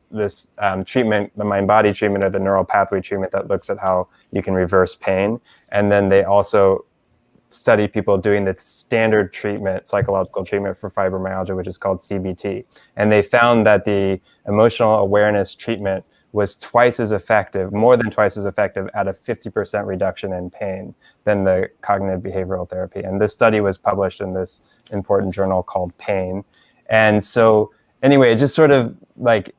treatment, the mind-body treatment, or the neural pathway treatment that looks at how you can reverse pain. And then they also study people doing the standard treatment, psychological treatment for fibromyalgia, which is called CBT. And they found that the emotional awareness treatment was twice as effective, more than twice as effective, at a 50% reduction in pain than the cognitive behavioral therapy. And this study was published in this important journal called Pain. And so anyway, just sort of like,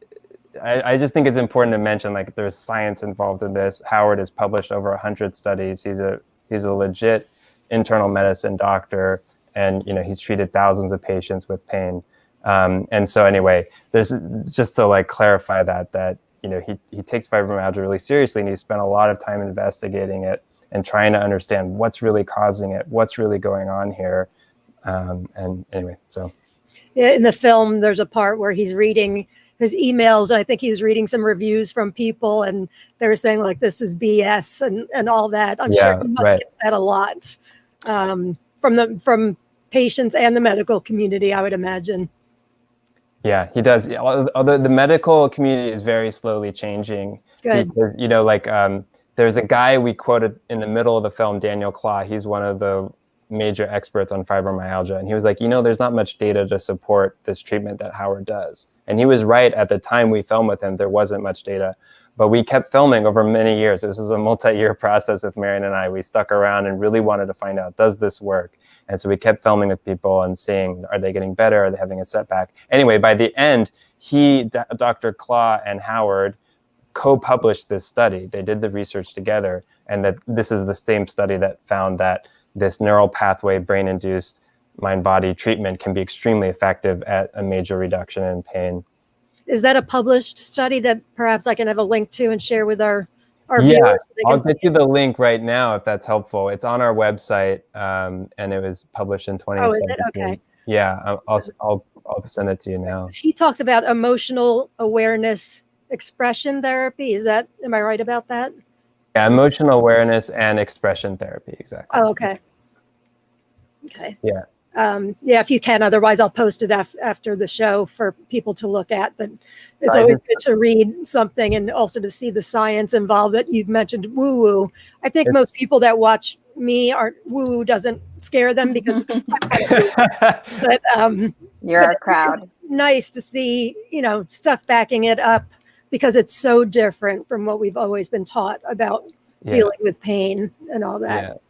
I just think it's important to mention, like, there's science involved in this. Howard has published over 100 studies. He's a legit internal medicine doctor, and he's treated thousands of patients with pain. And so anyway, there's just to like clarify that he takes fibromyalgia really seriously, and he spent a lot of time investigating it and trying to understand what's really causing it, what's really going on here. And anyway, so. Yeah, in the film, there's a part where he's reading his emails, and I think he was reading some reviews from people, and they were saying like, this is BS and all that. I'm sure he must get that a lot from patients and the medical community, I would imagine. Yeah, he does. Although the medical community is very slowly changing. Good. Because, there's a guy we quoted in the middle of the film, Daniel Claw. He's one of the major experts on fibromyalgia. And he was like, there's not much data to support this treatment that Howard does. And he was right. At the time we filmed with him, there wasn't much data. But we kept filming over many years. This was a multi-year process with Marion and I. We stuck around and really wanted to find out, does this work? And so we kept filming with people and seeing, are they getting better? Are they having a setback? Anyway, by the end, Dr. Claw and Howard co-published this study. They did the research together, and that this is the same study that found that this neural pathway brain-induced mind-body treatment can be extremely effective at a major reduction in pain. Is that a published study that perhaps I can have a link to and share with our viewers? Yeah, I'll get you the link right now if that's helpful. It's on our website, and it was published in 2017. Oh, is it? Okay. Yeah, I'll send it to you now. He talks about emotional awareness expression therapy. Am I right about that? Yeah, emotional awareness and expression therapy, exactly. Oh, okay. Okay. Yeah. Yeah, if you can. Otherwise, I'll post it after the show for people to look at. But it's always good to read something and also to see the science involved that you've mentioned. Woo-woo. I think most people that watch me aren't woo-woo doesn't scare them because but you're a crowd. It's nice to see, stuff backing it up, because it's so different from what we've always been taught about dealing with pain and all that.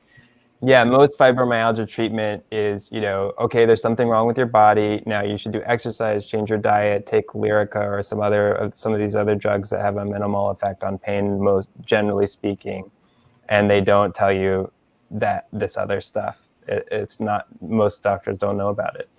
Yeah, most fibromyalgia treatment is, okay, there's something wrong with your body. Now you should do exercise, change your diet, take Lyrica or some of these other drugs that have a minimal effect on pain, most generally speaking. And they don't tell you that this other stuff. It's not, most doctors don't know about it.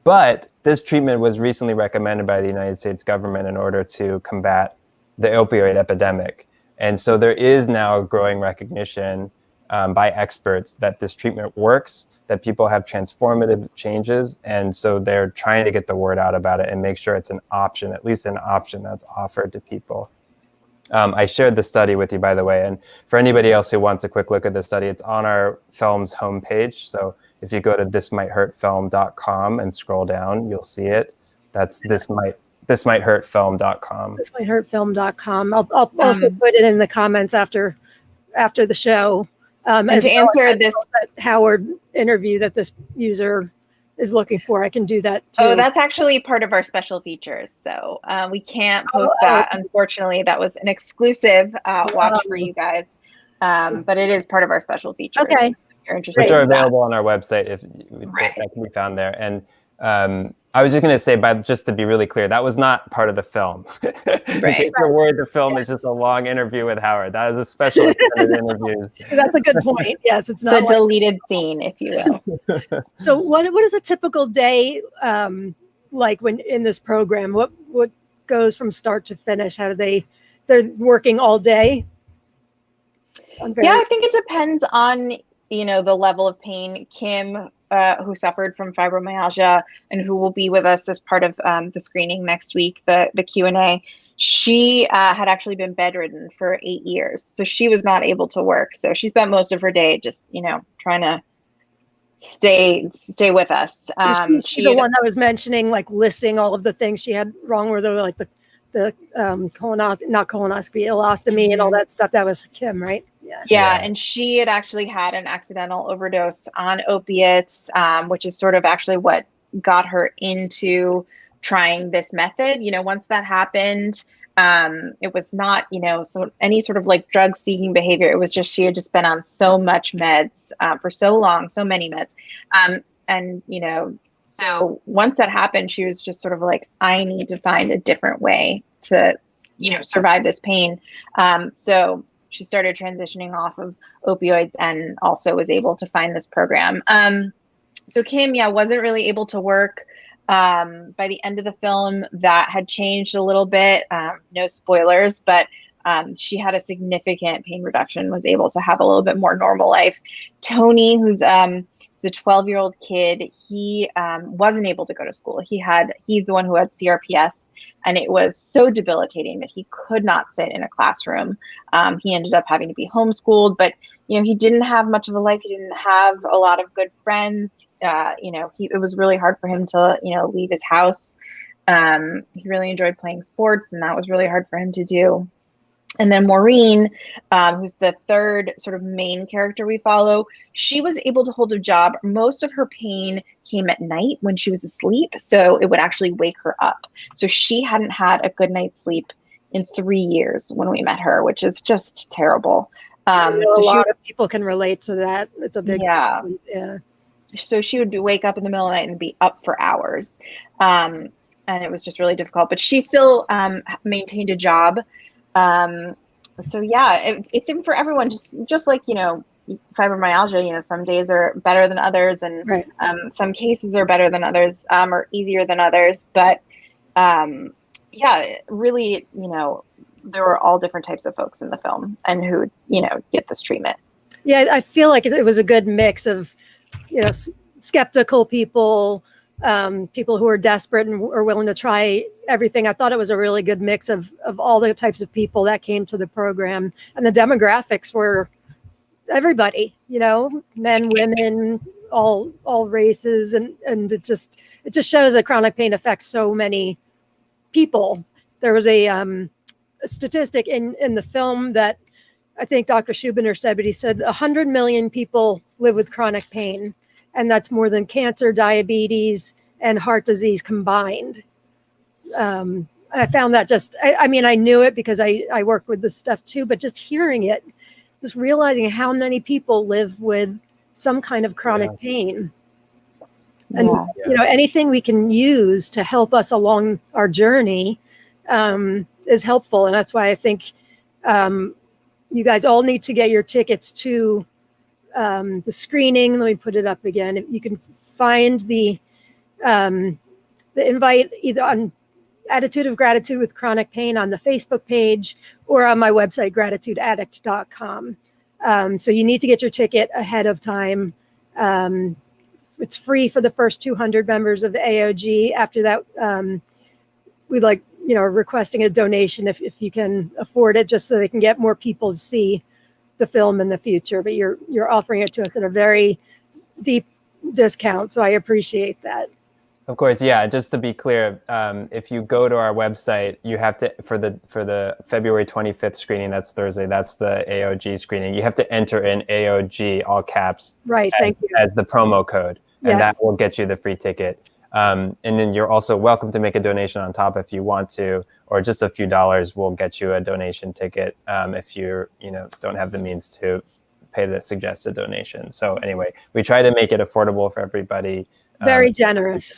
But this treatment was recently recommended by the United States government in order to combat the opioid epidemic. And so there is now a growing recognition by experts that this treatment works, that people have transformative changes. And so they're trying to get the word out about it and make sure it's an option, at least an option that's offered to people. I shared the study with you, by the way. And for anybody else who wants a quick look at the study, it's on our film's homepage. So if you go to thismighthurtfilm.com and scroll down, you'll see it. That's thismighthurtfilm.com. Thismighthurtfilm.com. I'll also put it in the comments after the show. And to answer this Howard interview that this user is looking for, I can do that too. Oh, that's actually part of our special features. So we can't post that. Unfortunately, that was an exclusive watch for you guys. But it is part of our special features. Okay. If you're interested. Which are available on our website, that can be found there. And I was just going to say, just to be really clear, that was not part of the film. In case you're worried the film is just a long interview with Howard. That is a special extended interviews. That's a good point. Yes, it's not It's a deleted scene, if you will. So what is a typical day like when in this program? What goes from start to finish? How do they're working all day? Yeah, I think it depends on, the level of pain. Kim, who suffered from fibromyalgia and who will be with us as part of the screening next week, the Q&A, she had actually been bedridden for 8 years. So she was not able to work. So she spent most of her day just, trying to stay with us. She the one that was mentioning, like listing all of the things she had wrong with her, like the ileostomy and all that stuff. That was Kim, right? Yeah, and she had actually had an accidental overdose on opiates, which is sort of actually what got her into trying this method. Once that happened, it was not, so any sort of like drug seeking behavior. It was just, she had just been on so much meds for so long, so many meds. And, so once that happened, she was just sort of like, I need to find a different way to, survive this pain. So she started transitioning off of opioids and also was able to find this program. So Kim, wasn't really able to work. By the end of the film, that had changed a little bit. No spoilers, but she had a significant pain reduction, was able to have a little bit more normal life. Tony, who's a 12-year-old kid, he wasn't able to go to school. He's the one who had CRPS, and it was so debilitating that he could not sit in a classroom. He ended up having to be homeschooled, but he didn't have much of a life. He didn't have a lot of good friends. It was really hard for him to leave his house. He really enjoyed playing sports, and that was really hard for him to do. And then Maureen, who's the third sort of main character we follow, she was able to hold a job. Most of her pain came at night when she was asleep, so it would actually wake her up. So she hadn't had a good night's sleep in 3 years when we met her, which is just terrible. A lot of people can relate to that. It's a big yeah. So she would wake up in the middle of the night and be up for hours, and it was just really difficult. But she still maintained a job. So it's in for everyone, just like, fibromyalgia, some days are better than others, and right. Some cases are better than others, or easier than others. But really, there were all different types of folks in the film and who, get this treatment. Yeah, I feel like it was a good mix of, skeptical people, people who are desperate and are willing to try everything. I thought it was a really good mix of all the types of people that came to the program, and the demographics were everybody, men, women, all races. And it just shows that chronic pain affects so many people. There was a statistic in the film that I think Dr. Schubiner said, but he said 100 million people live with chronic pain, and that's more than cancer, diabetes, and heart disease combined. I found that I knew it because I work with this stuff too, but just hearing it, just realizing how many people live with some kind of chronic pain. And, anything we can use to help us along our journey is helpful. And that's why I think you guys all need to get your tickets to the screening. Let me put it up again. You can find the invite either on Attitude of Gratitude with Chronic Pain on the Facebook page or on my website, gratitudeaddict.com. So you need to get your ticket ahead of time. It's free for the first 200 members of AOG. After that, we'd like, requesting a donation if you can afford it, just so they can get more people to see the film in the future. But you're offering it to us at a very deep discount, so I appreciate that. Of course, yeah. Just to be clear, if you go to our website, you have to for the February 25th screening. That's Thursday. That's the AOG screening. You have to enter in AOG all caps, right? Thank you, as the promo code, and that will get you the free ticket. And then you're also welcome to make a donation on top if you want to, or just a few dollars will get you a donation ticket if you don't have the means to pay the suggested donation. So anyway, we try to make it affordable for everybody. Very generous.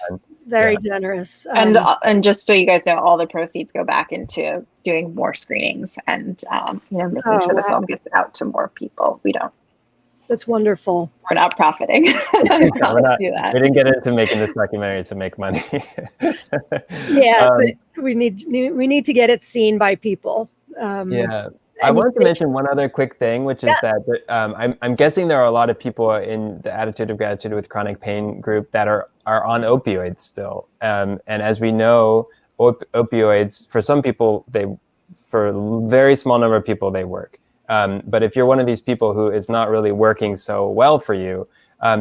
Very Yeah. generous. And just so you guys know, all the proceeds go back into doing more screenings and making sure the film gets out to more people. That's wonderful. We're not profiting. We didn't get into making this documentary to make money. Yeah, but we need to get it seen by people. Yeah. I wanted to mention one other quick thing, which is that I'm guessing there are a lot of people in the Attitude of Gratitude with Chronic Pain group that are on opioids still. And as we know, opioids, for some people, for a very small number of people, they work. But if you're one of these people who is not really working so well for you,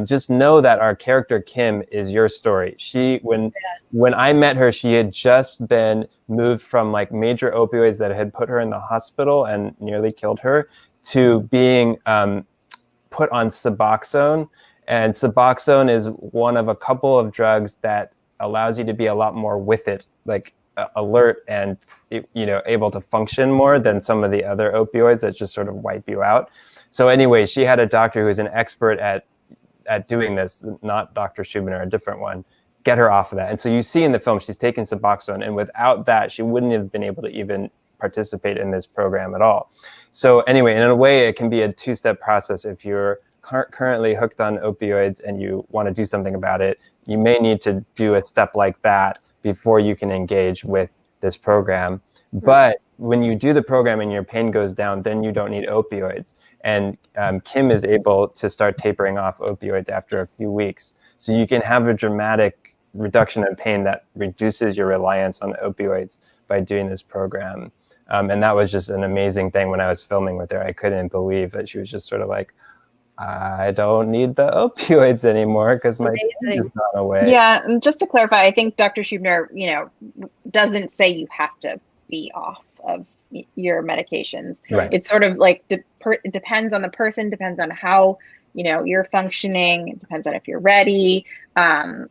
just know that our character Kim is your story. When I met her, she had just been moved from like major opioids that had put her in the hospital and nearly killed her to being put on Suboxone. And Suboxone is one of a couple of drugs that allows you to be a lot more with it, like alert and able to function more than some of the other opioids that just sort of wipe you out. So anyway, she had a doctor who is an expert at doing this, not Dr. Schubiner, a different one, get her off of that. And so you see in the film, she's taking Suboxone, and without that, she wouldn't have been able to even participate in this program at all. So anyway, in a way, it can be a two-step process. If you're currently hooked on opioids and you want to do something about it, you may need to do a step like that before you can engage with this program. But when you do the program and your pain goes down, then you don't need opioids. And Kim is able to start tapering off opioids after a few weeks. So you can have a dramatic reduction in pain that reduces your reliance on opioids by doing this program. And that was just an amazing thing when I was filming with her. I couldn't believe that she was just sort of like, I don't need the opioids anymore because my pain has gone away. Yeah, and just to clarify, I think Dr. Schubner, doesn't say you have to be off of your medications. Right. It's sort of like it depends on the person, depends on how you're functioning, it depends on if you're ready. So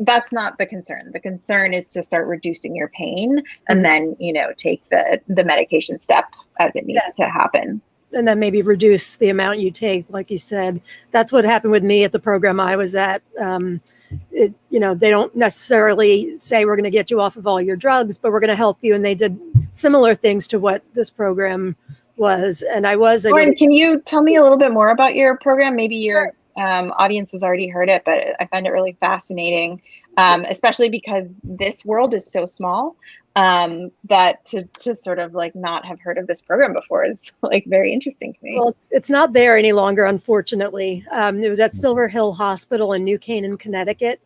that's not the concern. The concern is to start reducing your pain and then take the medication step as it needs to happen. And then maybe reduce the amount you take, like you said. That's what happened with me at the program I was at. They don't necessarily say we're going to get you off of all your drugs, but we're going to help you. And they did similar things to what this program was. And I was able Lauren, can you tell me a little bit more about your program? Maybe your audience has already heard it, but I find it really fascinating, especially because this world is so small. That to sort of like not have heard of this program before is like very interesting to me. Well, it's not there any longer, unfortunately. It was at Silver Hill Hospital in New Canaan, Connecticut,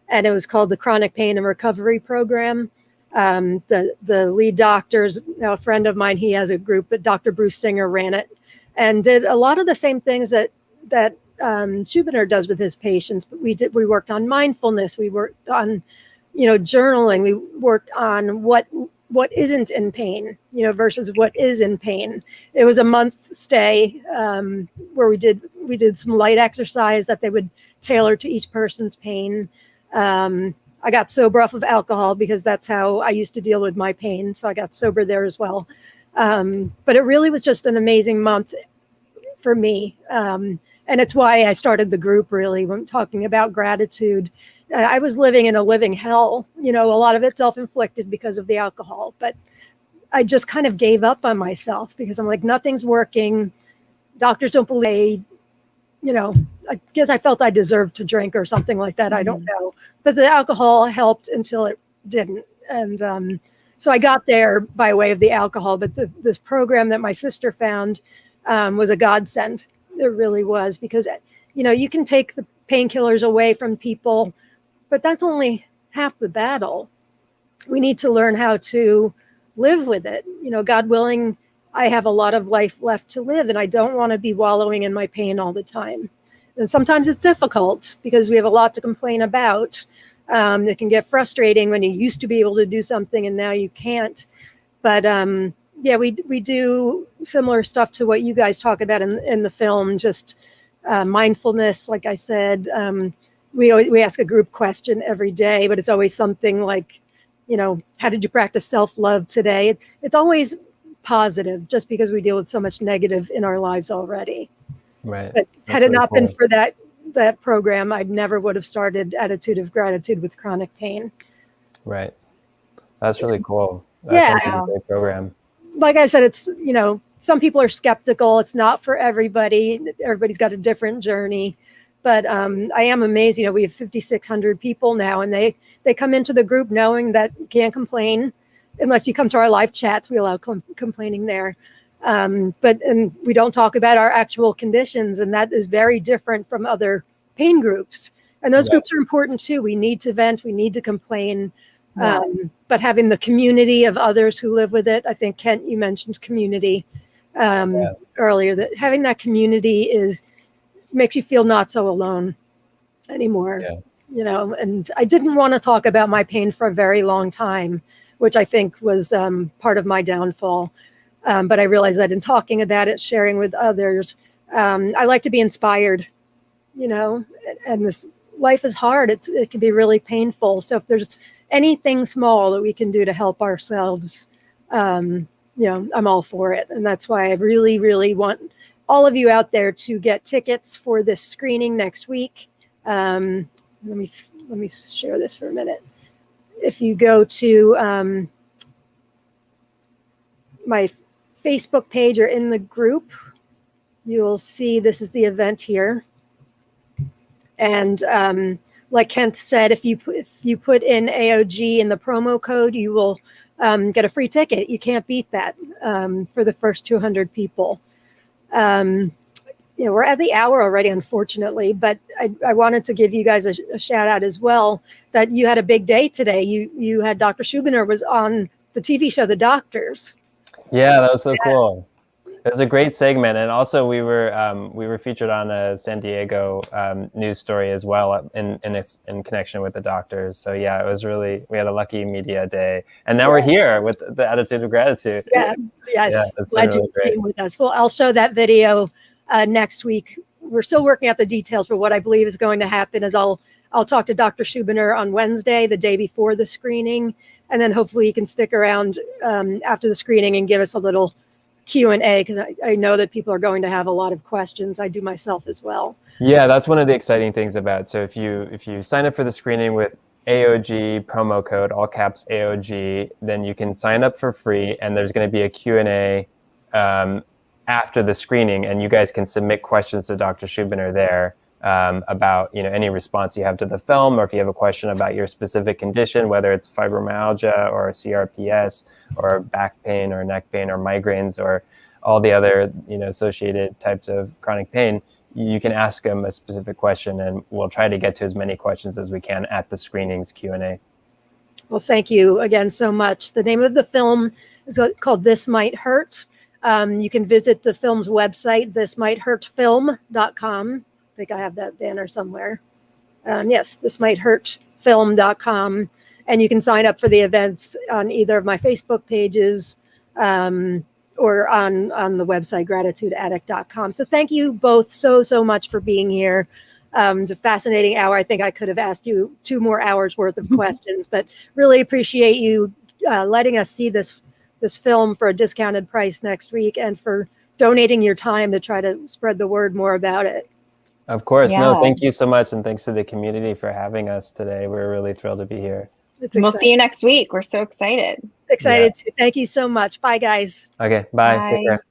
and it was called the Chronic Pain and Recovery Program. The lead doctors, a friend of mine, he has a group, but Dr. Bruce Singer ran it and did a lot of the same things that Schubiner does with his patients. But we worked on mindfulness. We worked on journaling. We worked on what isn't in pain, versus what is in pain. It was a month stay where we did some light exercise that they would tailor to each person's pain. I got sober off of alcohol because that's how I used to deal with my pain. So I got sober there as well. But it really was just an amazing month for me. And it's why I started the group, really, when talking about gratitude. I was living in a living hell, a lot of it self-inflicted because of the alcohol, but I just kind of gave up on myself because I'm like, nothing's working. Doctors don't believe, I guess I felt I deserved to drink or something like that. I don't know, but the alcohol helped until it didn't. And so I got there by way of the alcohol, but this program that my sister found was a godsend. It really was, because, you can take the painkillers away from people, but that's only half the battle. We need to learn how to live with it. God willing, I have a lot of life left to live, and I don't want to be wallowing in my pain all the time. And sometimes it's difficult because we have a lot to complain about. It can get frustrating when you used to be able to do something and now you can't. But we do similar stuff to what you guys talk about in the film, just mindfulness, like I said. We ask a group question every day, but it's always something like, how did you practice self-love today? It's always positive, just because we deal with so much negative in our lives already. Right. But had it not been for that that program, I never would have started Attitude of Gratitude with chronic pain. Right. That's really cool. That Yeah. sounds like a great program. Like I said, it's, you know, some people are skeptical. It's not for everybody. Everybody's got a different journey. But I am amazed. You know, we have 5,600 people now, and they come into the group knowing that you can't complain unless you come to our live chats. We allow complaining there. But we don't talk about our actual conditions, and that is very different from other pain groups. And those groups are important too. We need to vent. We need to complain. But having the community of others who live with it, I think, Kent, you mentioned community earlier, that having that community makes you feel not so alone anymore. Yeah. You know, and I didn't want to talk about my pain for a very long time, which I think was part of my downfall. But I realized that in talking about it, sharing with others, I like to be inspired, you know, and this life is hard. It can be really painful. So if there's anything small that we can do to help ourselves, you know, I'm all for it. And that's why I really, really want all of you out there to get tickets for this screening next week. Let me share this for a minute. If you go to my Facebook page or in the group, you'll see this is the event here. And like Kent said, if you put in AOG in the promo code, you will get a free ticket. You can't beat that for the first 200 people. You know, we're at the hour already, unfortunately, but I wanted to give you guys a shout out as well, that you had a big day today. You had Dr. Schubiner was on the TV show, The Doctors. Yeah, that was so cool. It was a great segment, and also we were featured on a San Diego news story as well in connection with The Doctors. So yeah, it was we had a lucky media day, and now we're here with the Attitude of Gratitude. Yeah, yes, yeah, glad you came with us. Well, I'll show that video next week. We're still working out the details, but what I believe is going to happen is I'll talk to Dr. Schubiner on Wednesday, the day before the screening, and then hopefully you can stick around after the screening and give us a little Q&A, because I know that people are going to have a lot of questions. I do myself as well. Yeah, that's one of the exciting things about. So if you sign up for the screening with AOG promo code, all caps AOG, then you can sign up for free, and there's going to be a Q&A after the screening, and you guys can submit questions to Dr. Schubiner there about, you know, any response you have to the film, or if you have a question about your specific condition, whether it's fibromyalgia or CRPS or back pain or neck pain or migraines or all the other, you know, associated types of chronic pain. You can ask them a specific question, and we'll try to get to as many questions as we can at the screenings Q&A. Well, thank you again so much. The name of the film is called This Might Hurt. You can visit the film's website, thismighthurtfilm.com. I think I have that banner somewhere. Yes, thismighthurtfilm.com. And you can sign up for the events on either of my Facebook pages or on the website, gratitudeaddict.com. So thank you both so much for being here. It's a fascinating hour. I think I could have asked you 2 more hours worth of questions, but really appreciate you letting us see this film for a discounted price next week, and for donating your time to try to spread the word more about it. Of course. Yeah. No, thank you so much. And thanks to the community for having us today. We're really thrilled to be here. We'll see you next week. We're so excited. Excited to. Thank you so much. Bye, guys. Okay. Bye. Bye. Take care.